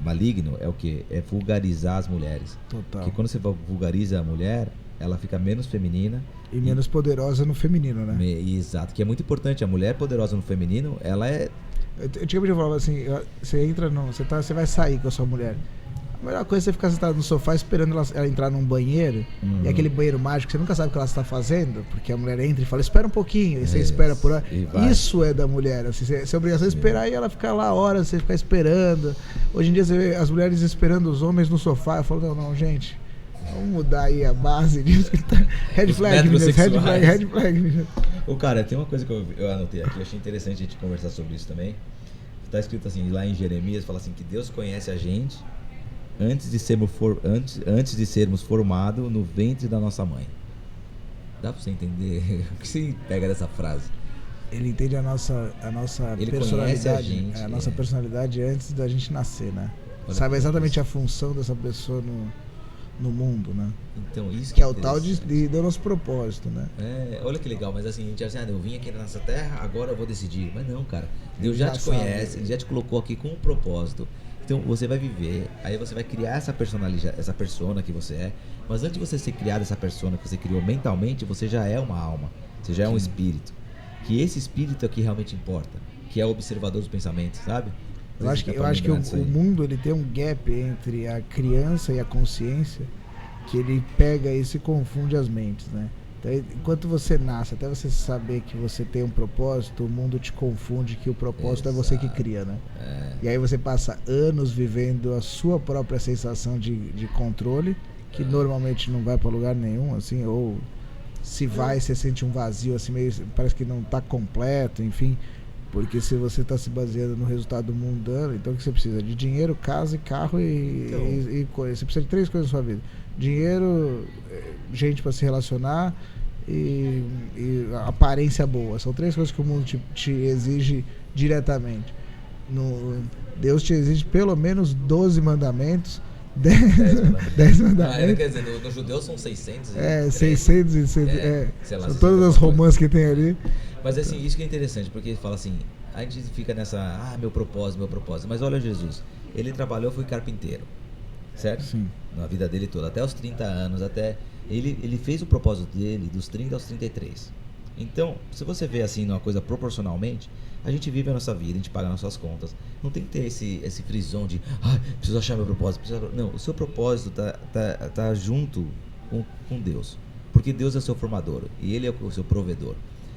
maligno, é o quê? É vulgarizar as mulheres. Total. Porque quando você vulgariza a mulher, ela fica menos feminina e menos poderosa no feminino, né? Exato, que é muito importante. A mulher poderosa no feminino, ela é... Antigamente eu falava assim, você vai sair com a sua mulher. A melhor coisa é você ficar sentado no sofá esperando ela entrar num banheiro, e aquele banheiro mágico, você nunca sabe o que ela está fazendo, porque a mulher entra e fala, espera um pouquinho, e você espera por hora. Isso é da mulher, assim, você é obrigação de esperar e ela ficar lá horas, você ficar esperando. Hoje em dia você vê as mulheres esperando os homens no sofá. Eu falo, não, gente, vamos mudar aí a base disso. Red flag, meninas. Ô, cara, tem uma coisa que eu anotei aqui, eu achei interessante a gente conversar sobre isso também. Tá escrito assim, lá em Jeremias, fala assim, que Deus conhece a gente antes de sermos formados no ventre da nossa mãe. Dá pra você entender? O que você pega dessa frase? Ele entende a nossa Ele personalidade, a nossa personalidade antes da gente nascer, né? Sabe exatamente a função dessa pessoa no mundo, né? Então, isso que é o tal do nosso propósito, né? Olha que legal, mas assim, a gente acha, eu vim aqui nessa terra, agora eu vou decidir. Mas não, cara, Deus já te conhece, Ele já te colocou aqui com um propósito. Então você vai viver, aí você vai criar essa personalidade, essa persona que você é. Mas antes de você ser criado essa persona que você criou mentalmente, você já é uma alma, você já é um espírito. Que esse espírito é que realmente importa, que é o observador dos pensamentos, sabe? Eu acho que o mundo, ele tem um gap entre a criança e a consciência, que ele pega e se confunde as mentes, né? Então, enquanto você nasce, até você saber que você tem um propósito, o mundo te confunde que o propósito é você que cria, né? E aí você passa anos vivendo a sua própria sensação de controle, que normalmente não vai para lugar nenhum, assim, ou se vai, você sente um vazio, assim, meio, parece que não está completo, enfim. Porque se você está se baseando no resultado mundano, então o que você precisa? De dinheiro, casa e carro e coisa. Você precisa de 3 coisas na sua vida: dinheiro, gente para se relacionar e aparência boa. São 3 coisas que o mundo te exige diretamente. Deus te exige pelo menos 12 mandamentos. 10 mandamentos. Quer dizer, no judeu são 600. 600 e são todas as romances que tem ali. Mas assim, isso que é interessante, porque ele fala assim, a gente fica nessa, meu propósito, mas olha Jesus, ele trabalhou, foi carpinteiro, certo? Sim. Na vida dele toda, até os 30 anos, ele fez o propósito dele dos 30 aos 33. Então, se você vê assim, uma coisa proporcionalmente, a gente vive a nossa vida, a gente paga nossas contas, não tem que ter esse frisão de, preciso achar meu propósito, não, o seu propósito tá junto com Deus, porque Deus é o seu formador, e Ele é o seu provedor.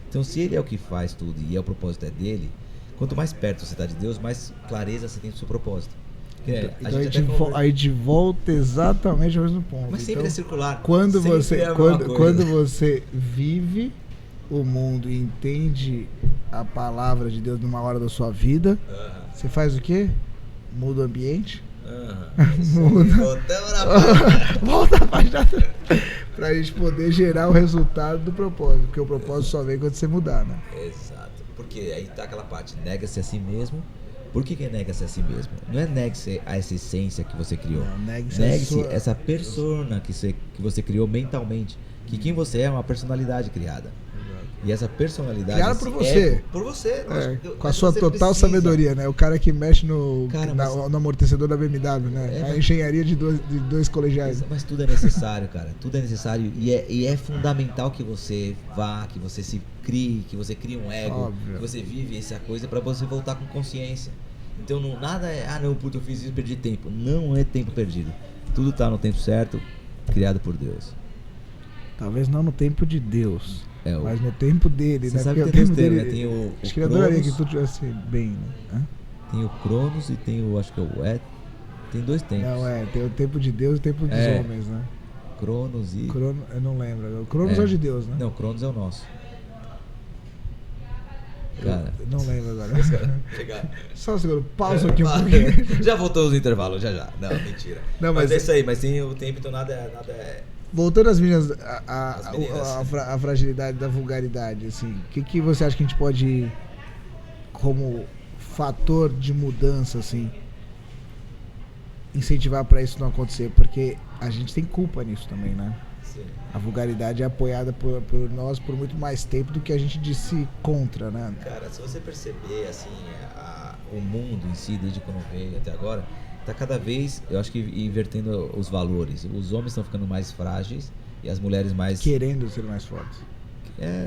Então, se Ele é o que faz tudo e o propósito é dele, quanto mais perto você está de Deus, mais clareza você tem do seu propósito. Então a gente volta exatamente ao mesmo ponto. Mas sempre é circular. Quando você vive o mundo e entende a palavra de Deus numa hora da sua vida, você faz o quê? Muda o ambiente. Volta a página pra gente poder gerar o resultado do propósito, porque o propósito só vem quando você mudar, né? Exato, porque aí tá aquela parte, nega-se a si mesmo. Por que nega-se a si mesmo? Não é negue-se a essa essência que você criou, negue-se essa persona que você criou mentalmente, que quem você é uma personalidade criada. E essa personalidade criada por você. Por você. Com a sua total sabedoria, né? O cara que mexe no amortecedor da BMW, né? A engenharia de dois colegiais. Mas tudo é necessário, cara. Tudo é necessário. E é fundamental que você vá, que você se crie, que você crie um ego, óbvio, que você vive essa coisa pra você voltar com consciência. Então nada é, eu fiz isso, perdi tempo. Não é tempo perdido. Tudo tá no tempo certo, criado por Deus. Talvez não no tempo de Deus. Mas no tempo dele, você né? Sabe que tem dois tempos, né? Tem o acho que ele adoraria que tudo tivesse bem, né? Tem o Cronos e tem o, acho que é o tem 2 tempos. Não, tem o tempo de Deus e o tempo dos homens, né? Cronos e... eu não lembro. O Cronos é o de Deus, né? Não, o Cronos é o nosso. Cara, eu não lembro agora. Só um segundo, pausa aqui um pouquinho. Já voltou os intervalos, já. Não, mentira. Não, mas é isso aí, mas tem o tempo, então nada é... Voltando às meninas, a fragilidade da vulgaridade, assim, o que você acha que a gente pode, como fator de mudança, assim, incentivar para isso não acontecer? Porque a gente tem culpa nisso também, né? Sim. A vulgaridade é apoiada por nós por muito mais tempo do que a gente disse contra, né? Cara, se você perceber, assim, o mundo em si, desde quando veio até agora, tá cada vez, eu acho que invertendo os valores. Os homens estão ficando mais frágeis e as mulheres mais... querendo ser mais fortes.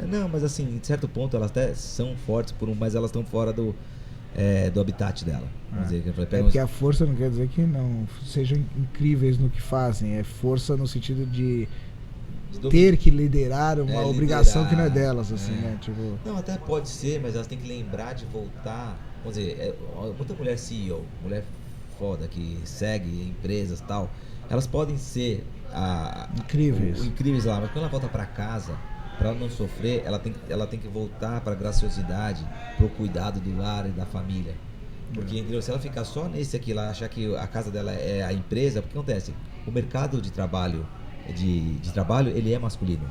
Não, mas assim, em certo ponto elas até são fortes, mas elas estão fora do habitat dela. Vamos dizer, porque a força não quer dizer que não sejam incríveis no que fazem. É força no sentido de ter que liderar uma obrigação que não é delas, assim, né? Tipo... Não, até pode ser, mas elas têm que lembrar de voltar. Vamos dizer, muita mulher CEO, mulher foda que segue empresas e tal, elas podem ser incríveis lá, mas quando ela volta para casa, para ela não sofrer, ela tem que voltar para a graciosidade, para o cuidado do lar e da família. Porque entendeu? Se ela ficar só nesse aqui, ela achar que a casa dela é a empresa, o que acontece? O mercado de trabalho ele é masculino.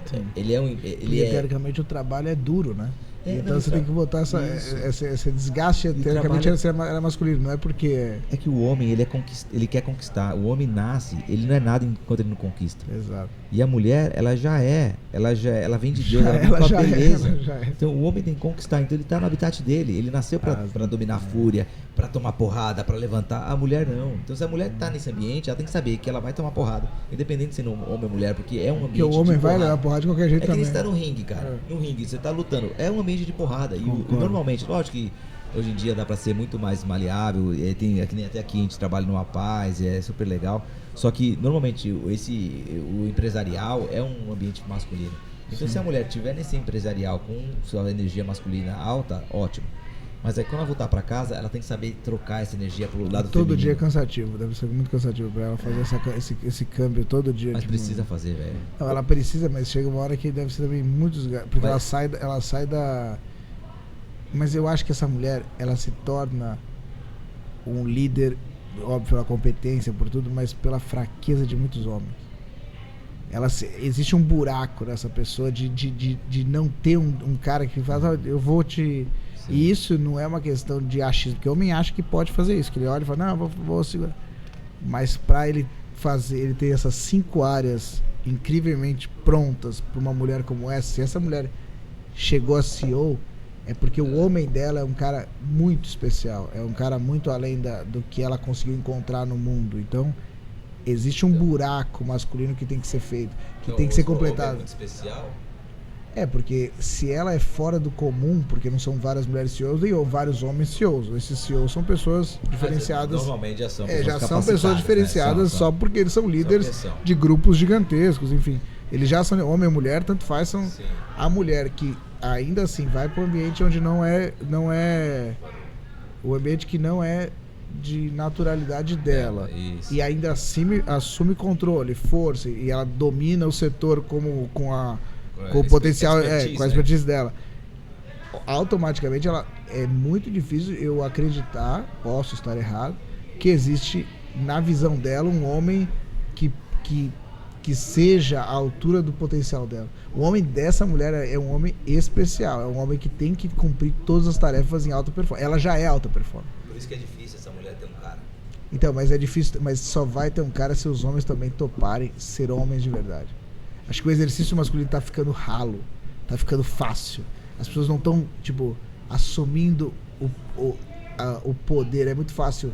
Sim. Porque teoricamente o trabalho é duro, né? Então você tem que botar esse desgaste, teoricamente era masculino, não é porque... É que o homem, ele quer conquistar. O homem nasce, ele não é nada enquanto ele não conquista. Exato. E a mulher, ela vem de Deus, ela vem com a beleza. Então o homem tem que conquistar, então ele tá no habitat dele. Ele nasceu pra dominar a fúria, pra tomar porrada, pra levantar. A mulher não. Então se a mulher tá nesse ambiente, ela tem que saber que ela vai tomar porrada, independente de ser homem ou mulher, porque é um ambiente. Porque o homem vai levar porrada de qualquer jeito também. É que ele está no ringue, cara. No ringue, você tá lutando. É um ambiente de porrada. E normalmente, lógico que hoje em dia dá pra ser muito mais maleável. Até aqui a gente trabalha numa paz, é super legal. Só que normalmente o empresarial é um ambiente masculino. Então se a mulher tiver nesse empresarial com sua energia masculina alta, ótimo. Mas aí quando ela voltar pra casa, ela tem que saber trocar essa energia pro lado todo feminino. dia é cansativo, deve ser muito cansativo pra ela fazer esse câmbio todo dia. Mas tipo, precisa fazer, velho. Não, ela precisa, mas chega uma hora que deve ser também muito desgaste. Porque ela sai da... Mas eu acho que essa mulher, ela se torna um líder, óbvio, pela competência, por tudo, mas pela fraqueza de muitos homens. Existe um buraco nessa pessoa de não ter um cara que fala, eu vou te... Sim. E isso não é uma questão de achismo, porque o homem acha que pode fazer isso, que ele olha e fala, não, vou segurar. Mas pra ele fazer, ele ter essas 5 áreas incrivelmente prontas pra uma mulher como essa, se essa mulher chegou a CEO, é porque o homem dela é um cara muito especial, é um cara muito além do que ela conseguiu encontrar no mundo. Então, existe um buraco masculino que tem que ser feito, que tem que ser completado. É muito especial? É, porque se ela é fora do comum, porque não são várias mulheres CEOs e vários homens CEOs. Esses CEOs são pessoas diferenciadas. Normalmente já são pessoas diferenciadas, né? Só porque eles são líderes de grupos gigantescos, enfim. Eles já são homem ou mulher, tanto faz, são. Sim. A mulher que ainda assim vai para um ambiente onde não é o ambiente que não é de naturalidade dela, e ainda assim assume controle, força, e ela domina o setor com o potencial, com a expertise dela. Automaticamente ela é muito difícil eu acreditar, posso estar errado, que existe na visão dela um homem que seja a altura do potencial dela. O homem dessa mulher é um homem especial, é um homem que tem que cumprir todas as tarefas em alta performance. Ela já é alta performance. Por isso que é difícil essa mulher ter um cara. Então, mas é difícil, mas só vai ter um cara se os homens também toparem ser homens de verdade. Acho que o exercício masculino tá ficando ralo, tá ficando fácil. As pessoas não estão, tipo, assumindo o poder. É muito fácil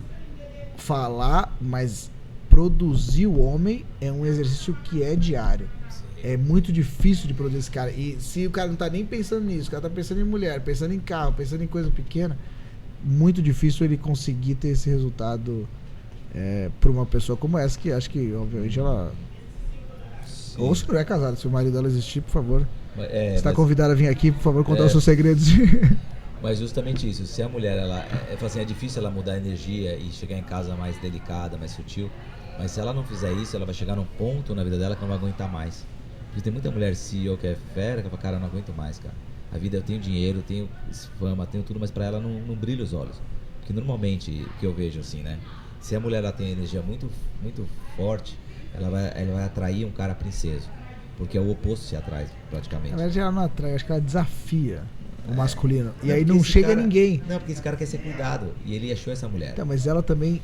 falar, mas produzir o homem é um exercício que é diário. Sim. É muito difícil de produzir esse cara. E se o cara não tá nem pensando nisso, o cara tá pensando em mulher, pensando em carro, pensando em coisa pequena, muito difícil ele conseguir ter esse resultado para uma pessoa como essa, que acho que, obviamente, ela... Sim. Ou se não é casada, se o marido dela existir, por favor, está convidada a vir aqui, por favor, contar os seus segredos. Mas justamente isso, se a mulher, é difícil ela mudar a energia e chegar em casa mais delicada, mais sutil, mas se ela não fizer isso, ela vai chegar num ponto na vida dela que não vai aguentar mais. Porque tem muita mulher CEO que é fera, que fala, cara, eu não aguento mais, cara. A vida, eu tenho dinheiro, tenho fama, tenho tudo, mas pra ela não brilha os olhos. Porque normalmente, o que eu vejo assim, né? Se a mulher ela tem energia muito, muito forte, ela vai atrair um cara princeso. Porque é o oposto se atrai, praticamente. Na verdade, ela não atrai, acho que ela desafia o masculino. E aí não chega ninguém. Não, porque esse cara quer ser cuidado. E ele achou essa mulher. Então, mas ela também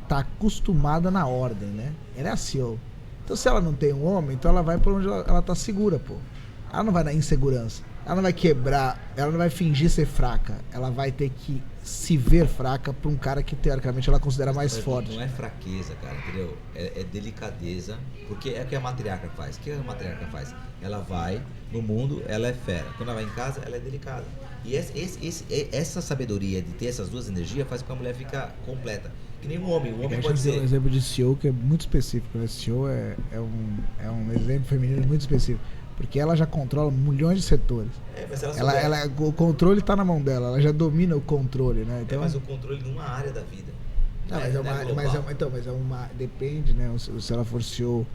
tá acostumada na ordem, né? Ela é a CEO. Então, se ela não tem um homem, então ela vai pra onde ela tá segura, pô. Ela não vai na insegurança. Ela não vai quebrar, ela não vai fingir ser fraca. Ela vai ter que se ver fraca pra um cara que, teoricamente, ela considera mais forte. Não é fraqueza, cara, entendeu? É delicadeza. Porque é o que a matriarca faz. O que a matriarca faz? Ela vai no mundo, ela é fera. Quando ela vai em casa, ela é delicada. E essa sabedoria de ter essas duas energias faz com que a mulher fique completa. Que nem um homem. O homem pode ser... um exemplo de CEO que é muito específico. Né? CEO é um exemplo feminino muito específico. Porque ela já controla milhões de setores. Mas o controle está na mão dela, ela já domina o controle, né? Então, mas o controle numa área da vida. Depende, né? Se ela for CEO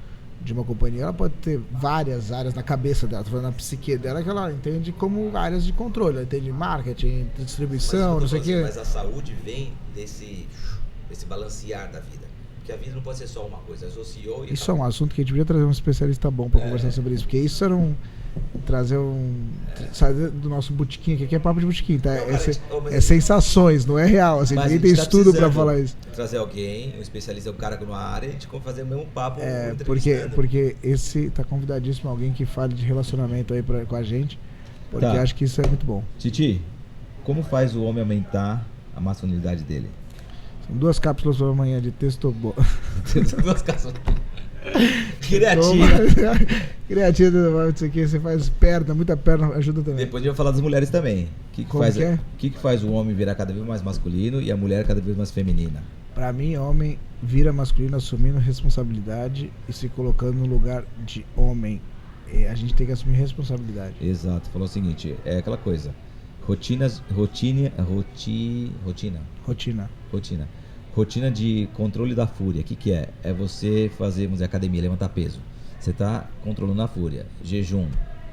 de uma companhia, ela pode ter várias áreas na cabeça dela, tô falando na psique dela, que ela entende como áreas de controle. Ela entende marketing, distribuição, não sei o quê. Mas a saúde vem desse balancear da vida. Porque a vida não pode ser só uma coisa. Eu sou CEO e... Isso é um assunto que a gente devia trazer um especialista bom para conversar sobre isso. Porque isso era sair do nosso botequim, que aqui é papo de botequim, tá? É sensações, não é real. Assim, ninguém tem estudo para falar isso. Trazer alguém, um especialista, um cara numa área, e a gente fazer o mesmo papo. Porque esse tá convidadíssimo, alguém que fale de relacionamento aí com a gente. Porque acho que isso é muito bom. Titi, como faz o homem aumentar a masculinidade dele? São 2 cápsulas para amanhã de testosterona. 2 cápsulas. Creatina. Creatina, isso aqui, você faz perna, muita perna, ajuda também. Depois a gente vai falar das mulheres também. O que faz o homem virar cada vez mais masculino e a mulher cada vez mais feminina? Pra mim, homem vira masculino assumindo responsabilidade e se colocando no lugar de homem a gente tem que assumir responsabilidade. Exato, falou o seguinte, é aquela coisa, rotina de controle da fúria. O que é? É você fazer, vamos dizer, academia, levantar peso. Você tá controlando a fúria. Jejum,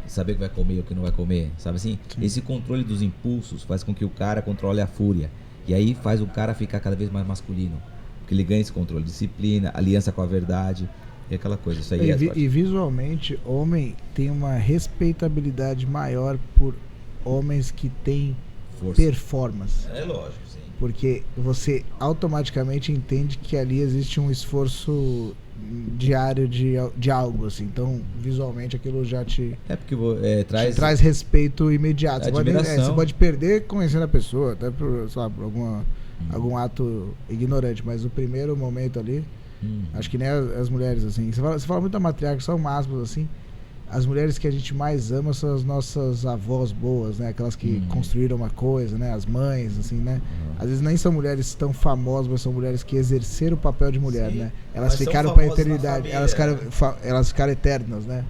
saber o que vai comer ou o que não vai comer, sabe assim? Sim. Esse controle dos impulsos faz com que o cara controle a fúria. E aí faz o cara ficar cada vez mais masculino. Porque ele ganha esse controle, disciplina, aliança com a verdade. E aquela coisa, isso aí e visualmente, homem tem uma respeitabilidade maior por homens que têm força, performance. É lógico, sim. Porque você automaticamente entende que ali existe um esforço diário de algo, assim. Então, visualmente, aquilo já te traz respeito imediato. Você pode perder conhecendo a pessoa, até por, sabe, por algum ato ignorante, mas o primeiro momento ali, acho que nem as mulheres, assim. Você fala muito da matriarca, são máximos, assim. As mulheres que a gente mais ama são as nossas avós boas, né? Aquelas que construíram uma coisa, né? As mães, assim, né? Às vezes nem são mulheres tão famosas, mas são mulheres que exerceram o papel de mulher, né? Elas ficaram pra eternidade, elas ficaram eternas, né?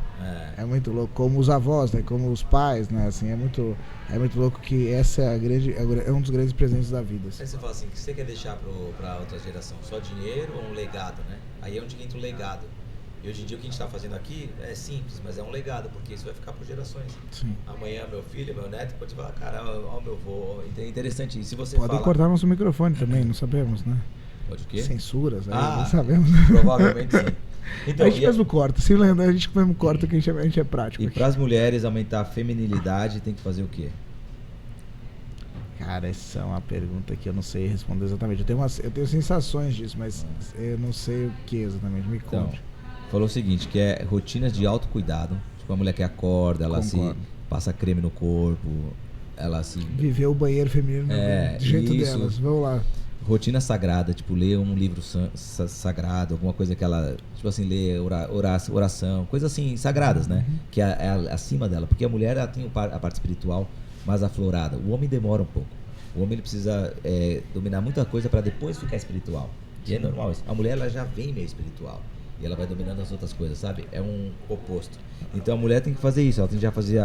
É muito louco. Como os avós, né? Como os pais, né? Assim, é muito louco que essa é um dos grandes presentes da vida. Assim. Aí você fala assim, o que você quer deixar pra outra geração? Só dinheiro ou um legado, né? Aí é onde entra o legado. E hoje em dia o que a gente está fazendo aqui é simples, mas é um legado, porque isso vai ficar por gerações. Sim. Amanhã meu filho, meu neto pode falar, cara, ó meu avô, é interessante isso. Se você pode cortar nosso microfone também, não sabemos, né? Pode o quê? Censuras, não sabemos. Provavelmente sim. Então, a gente mesmo corta, se lembra, a gente mesmo corta que a gente é prático. E para as mulheres aumentar a feminilidade tem que fazer o quê? Cara, essa é uma pergunta que eu não sei responder exatamente. Eu tenho sensações disso, mas eu não sei o que exatamente, me conte. Então, falou o seguinte, que é rotinas de autocuidado. Tipo, a mulher que acorda, ela se passa creme no corpo, ela se... Viver o banheiro feminino do jeito delas, vamos lá. Rotina sagrada, tipo, ler um livro sagrado, alguma coisa que ela, tipo assim, ler oração, coisas assim, sagradas, né? Que é acima dela. Porque a mulher, ela tem a parte espiritual mais aflorada. O homem demora um pouco. O homem, ele precisa dominar muita coisa para depois ficar espiritual. E é normal isso. A mulher, ela já vem meio espiritual. E ela vai dominando as outras coisas, sabe? É um oposto. Então a mulher tem que fazer isso, ela tem que já fazer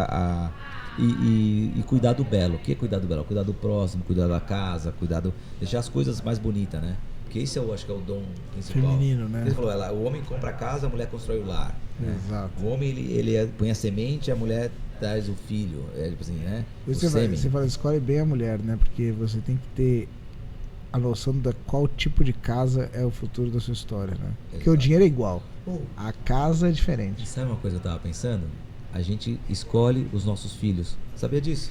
e cuidar do belo. O que é cuidar do belo? Cuidar do próximo, cuidar da casa, deixar as coisas mais bonitas, né? Porque esse eu acho que é o dom principal. Feminino, né? Ele falou, o homem compra a casa, a mulher constrói o lar. Né? Exato. O homem, ele põe a semente, a mulher traz o filho. Tipo assim, né? Você fala, escolhe bem a mulher, né? Porque você tem que ter a noção de qual tipo de casa é o futuro da sua história, né? Porque o dinheiro é igual, a casa é diferente. Sabe uma coisa que eu tava pensando? A gente escolhe os nossos filhos. Sabia disso?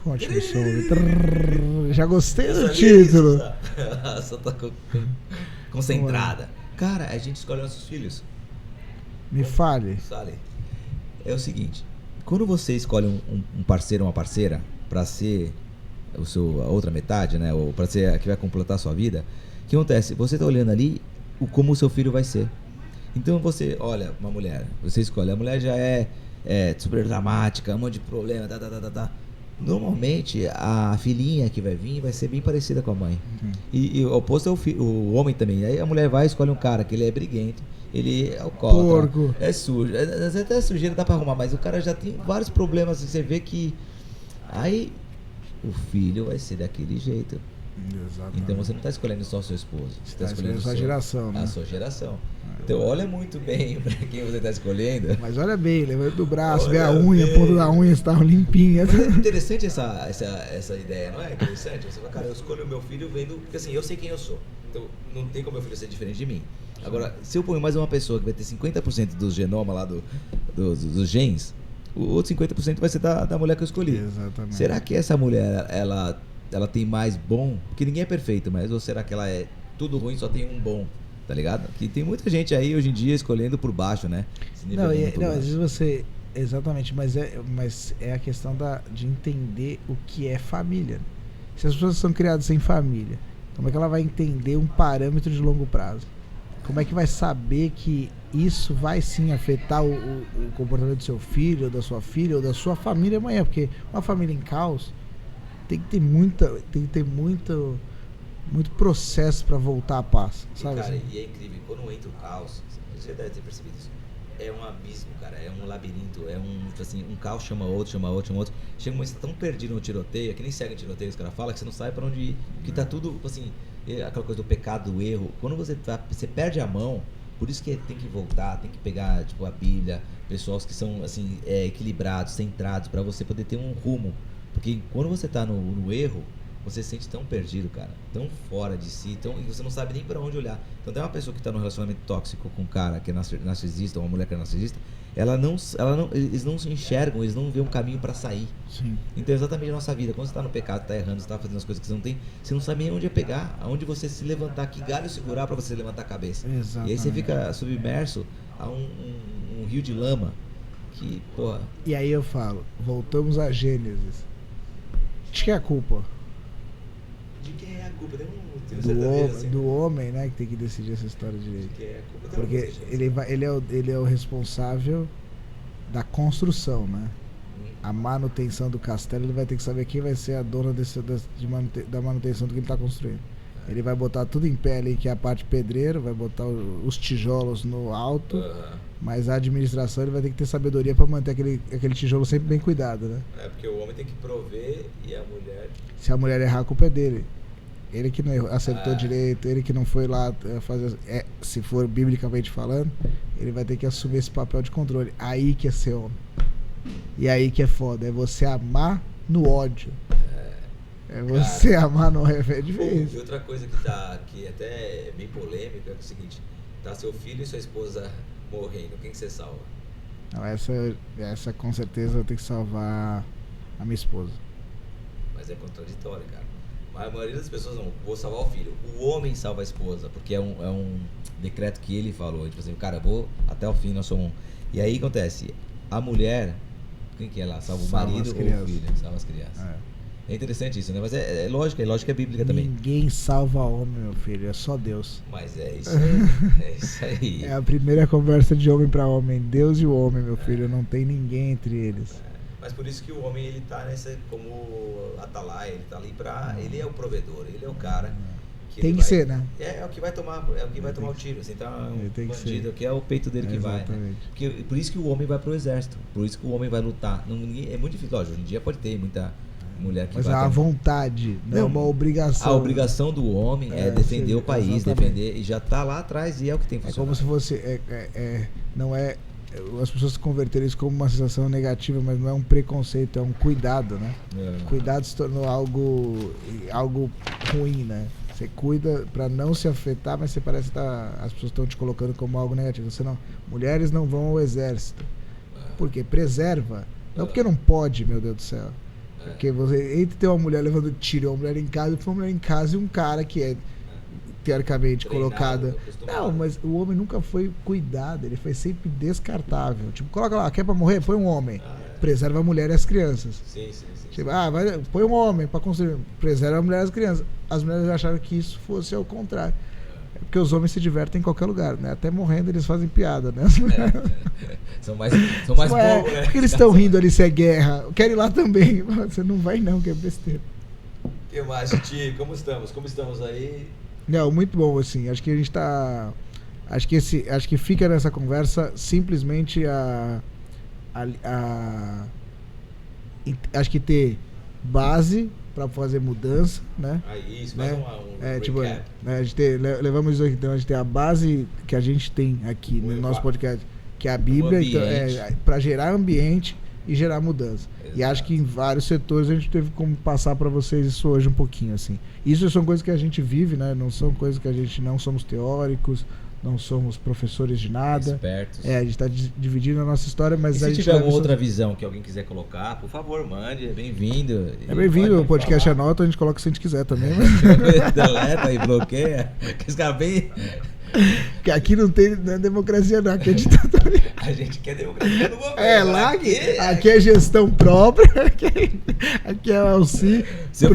Conte-me sobre. Já gostei do título. Só tá concentrada. Cara, a gente escolhe nossos filhos. Me fale. É o seguinte, quando você escolhe um parceiro ou uma parceira pra ser a outra metade, né, ou para ser a que vai completar a sua vida, o que acontece? Você tá olhando ali como o seu filho vai ser. Então você olha uma mulher, você escolhe, a mulher já é super dramática, um monte de problema, Normalmente a filhinha que vai vir vai ser bem parecida com a mãe. E o oposto é o homem também. Aí a mulher vai e escolhe um cara que ele é briguento, ele é alcoólatra, é sujo, até sujeira dá para arrumar, mas o cara já tem vários problemas, você vê que aí o filho vai ser daquele jeito. Exatamente. Então você não está escolhendo só seu esposo, você está escolhendo a sua geração, né? A sua geração. Então olha muito bem para quem você está escolhendo. Mas olha bem, levanta o braço, vê a unha, a ponta da unha está limpinha. Mas é interessante essa ideia, não é? Interessante. Você fala, cara, eu escolho o meu filho vendo, porque assim, eu sei quem eu sou. Então não tem como meu filho ser diferente de mim. Agora, se eu ponho mais uma pessoa que vai ter 50% do genoma lá dos genes, o outro 50% vai ser da mulher que eu escolhi. Exatamente. Será que essa mulher, ela tem mais bom? Porque ninguém é perfeito, mas ou será que ela é tudo ruim, só tem um bom? Tá ligado? Que tem muita gente aí hoje em dia escolhendo por baixo, né? Não, às vezes você... Exatamente, mas é a questão de entender o que é família. Se as pessoas são criadas sem família, como é que ela vai entender um parâmetro de longo prazo? Como é que vai saber que isso vai sim afetar o comportamento do seu filho, ou da sua filha, ou da sua família amanhã? Porque uma família em caos tem que ter muito processo para voltar à paz, sabe? Cara, e é incrível, quando entra o caos, você deve ter percebido isso. é um abismo, cara, é um labirinto, é um, tipo assim, um carro chama outro, chama outro, chama outro. Chega um momento que você tá tão perdido no tiroteio, é que nem segue o tiroteio, os caras falam, que você não sabe pra onde ir. Que tá tudo, tipo assim, aquela coisa do pecado, do erro. Quando você perde a mão, por isso que tem que voltar, tem que pegar, tipo, a Bíblia, pessoas que são, assim, equilibrados, centrados, pra você poder ter um rumo. Porque quando você tá no erro, você se sente tão perdido, cara, tão fora de si, e você não sabe nem pra onde olhar. Então tem uma pessoa que tá num relacionamento tóxico com um cara que é narcisista, ou uma mulher que é narcisista, eles não se enxergam, eles não vêem um caminho pra sair. Sim. Então é exatamente a nossa vida. Quando você tá no pecado, tá errando, você tá fazendo as coisas que você não tem, você não sabe nem onde é pegar, aonde você se levantar, que galho segurar pra você levantar a cabeça. Exatamente. E aí você fica submerso a um rio de lama que, porra... E aí eu falo, voltamos a Gênesis. De que é a culpa? De quem é a culpa? Tenho certeza, assim. Do homem, né, que tem que decidir essa história direito. De quem é a culpa? Porque ele é o responsável da construção, né? A manutenção do castelo, ele vai ter que saber quem vai ser a dona da manutenção do que ele está construindo. Ele vai botar tudo em pé ali, que é a parte pedreiro, vai botar os tijolos no alto, mas a administração ele vai ter que ter sabedoria para manter aquele tijolo sempre bem cuidado, né? É, porque o homem tem que prover e a mulher... Se a mulher errar, a culpa é dele. Ele que não acertou direito, ele que não foi lá fazer... se for biblicamente falando, ele vai ter que assumir esse papel de controle. Aí que é ser homem. E aí que é foda, é você amar no ódio. É você amar no revés de vez. E outra coisa que até é bem polêmica é o seguinte: tá seu filho e sua esposa morrendo, quem que você salva? Não, essa com certeza eu tenho que salvar a minha esposa. Mas é contraditório, cara. Mas a maioria das pessoas não, vou salvar o filho. O homem salva a esposa, porque é um decreto que ele falou. Tipo assim, cara, vou até o fim, nós somos um. E aí acontece, a mulher, quem que é lá? Salva o marido ou o filho? Salva as crianças. É interessante isso, né? Mas é lógica, é bíblica também. Ninguém salva homem, meu filho, é só Deus. Mas é isso aí, é isso aí. É a primeira conversa de homem pra homem, Deus e o homem, meu filho, não tem ninguém entre eles. Mas por isso que o homem, ele tá nessa, como atalaia, ele tá ali pra, ele é o provedor, ele é o cara. Tem que ser, né? É o que vai tomar, o tiro. Assim, tá um bandido que é o peito dele que vai. Né? Porque, por isso que o homem vai pro exército, por isso que o homem vai lutar. É muito difícil, lógico, hoje em dia pode ter muita mulher que mas vai... Mas é uma vontade, não é uma obrigação. A obrigação do homem é defender o país, defender, e já tá lá atrás e é o que tem que funcionar. É como se fosse, não é... As pessoas se converterem isso como uma sensação negativa, mas não é um preconceito, é um cuidado, né? Cuidado se tornou algo ruim, né? Você cuida pra não se afetar, mas você parece que as pessoas estão te colocando como algo negativo. Você não, mulheres não vão ao exército. Por quê? Preserva. Não porque não pode, meu Deus do céu. Porque você, entre ter uma mulher levando tiro e uma mulher em casa, foi uma mulher em casa e um cara que é teoricamente colocada. Não, mas o homem nunca foi cuidado, ele foi sempre descartável. Tipo, coloca lá, quer pra morrer? Põe um homem. Preserva a mulher e as crianças. Sim. Tipo, põe um homem pra construir. Preserva a mulher e as crianças. As mulheres acharam que isso fosse ao contrário. É porque os homens se divertem em qualquer lugar, né? Até morrendo eles fazem piada, né? São mais bobos, né? Porque eles estão rindo ali se é guerra. Quero ir lá também. Você não vai não, que é besteira. O que mais, Titi? Como estamos? Como estamos aí? Não, muito bom, assim. Acho que a gente tá... Acho que fica nessa conversa simplesmente acho que ter base para fazer mudança, né? Isso, né? Mais tipo, né? Levamos isso aqui, então a gente tem a base que a gente tem aqui no nosso podcast, que é a Bíblia, então, para gerar ambiente e gerar mudança. Exato. E acho que em vários setores a gente teve como passar para vocês isso hoje um pouquinho, assim. Isso são coisas que a gente vive, né? Não são coisas que a gente não somos teóricos, não somos professores de nada. Expertos. A gente está dividindo a nossa história, mas se tiver alguma outra visão que alguém quiser colocar, por favor, mande, é bem-vindo. É bem-vindo, o podcast anota, a gente coloca se a gente quiser também. Deleta e bloqueia. Que esse cara bem... Que aqui não é democracia não, aqui a gente quer democracia no governo. Aqui é gestão própria, aqui é auxílio. Se eu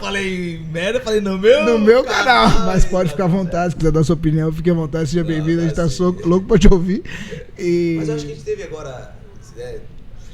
falei merda, eu falei no meu canal. Mas pode ficar à vontade, se quiser dar sua opinião, fique à vontade, seja bem-vindo, a gente tá louco pra te ouvir. Mas eu acho que a gente teve agora,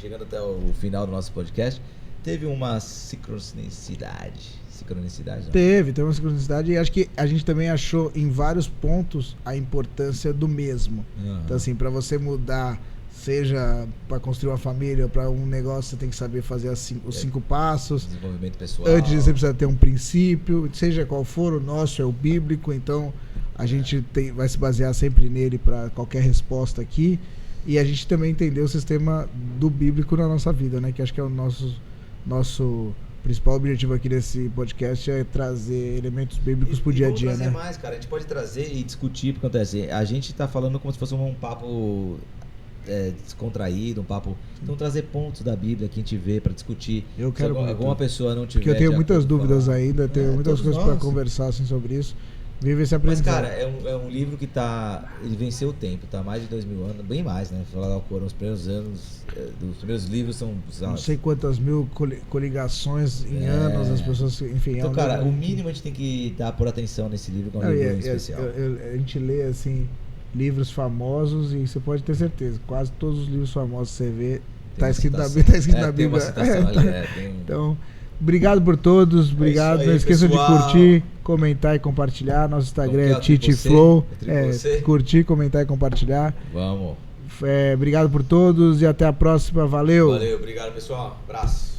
chegando até o final do nosso podcast, teve uma sincronicidade. sincronicidade. Não? Teve uma sincronicidade, e acho que a gente também achou em vários pontos a importância do mesmo. Então, assim, para você mudar, seja para construir uma família ou para um negócio, você tem que saber fazer os 5 passos. Desenvolvimento pessoal. Antes você precisa ter um princípio, seja qual for, o nosso é o bíblico, então a gente vai se basear sempre nele para qualquer resposta aqui. E a gente também entendeu o sistema do bíblico na nossa vida, né? Que acho que é o nosso principal objetivo aqui desse podcast, é trazer elementos bíblicos pro dia a dia, né? Trazer mais, cara. A gente pode trazer e discutir, porque acontece, a gente tá falando como se fosse um papo descontraído, um papo. Então trazer pontos da Bíblia que a gente vê para discutir. Eu quero se alguma pessoa não tiver. Porque eu tenho muitas dúvidas ainda, tenho muitas coisas para conversar assim, sobre isso. Vive esse aprendizado. Mas, cara, é um livro que ele venceu o tempo, tá mais de 2000 anos, bem mais, né? Falar o Corão, os primeiros anos, dos primeiros livros são... Não sei quantas mil coligações em anos, as pessoas, enfim... Então, cara, o mínimo a gente tem que dar por atenção nesse livro, que é um livro especial. A gente lê, assim, livros famosos e você pode ter certeza, quase todos os livros famosos que você vê, tá escrito na Bíblia. Tem uma citação ali, Então... Obrigado por todos, obrigado. Não esqueçam de curtir, comentar e compartilhar. Nosso Instagram é TitiFlow. Curtir, comentar e compartilhar. Vamos. Obrigado por todos e até a próxima. Valeu. Valeu, obrigado pessoal. Abraço.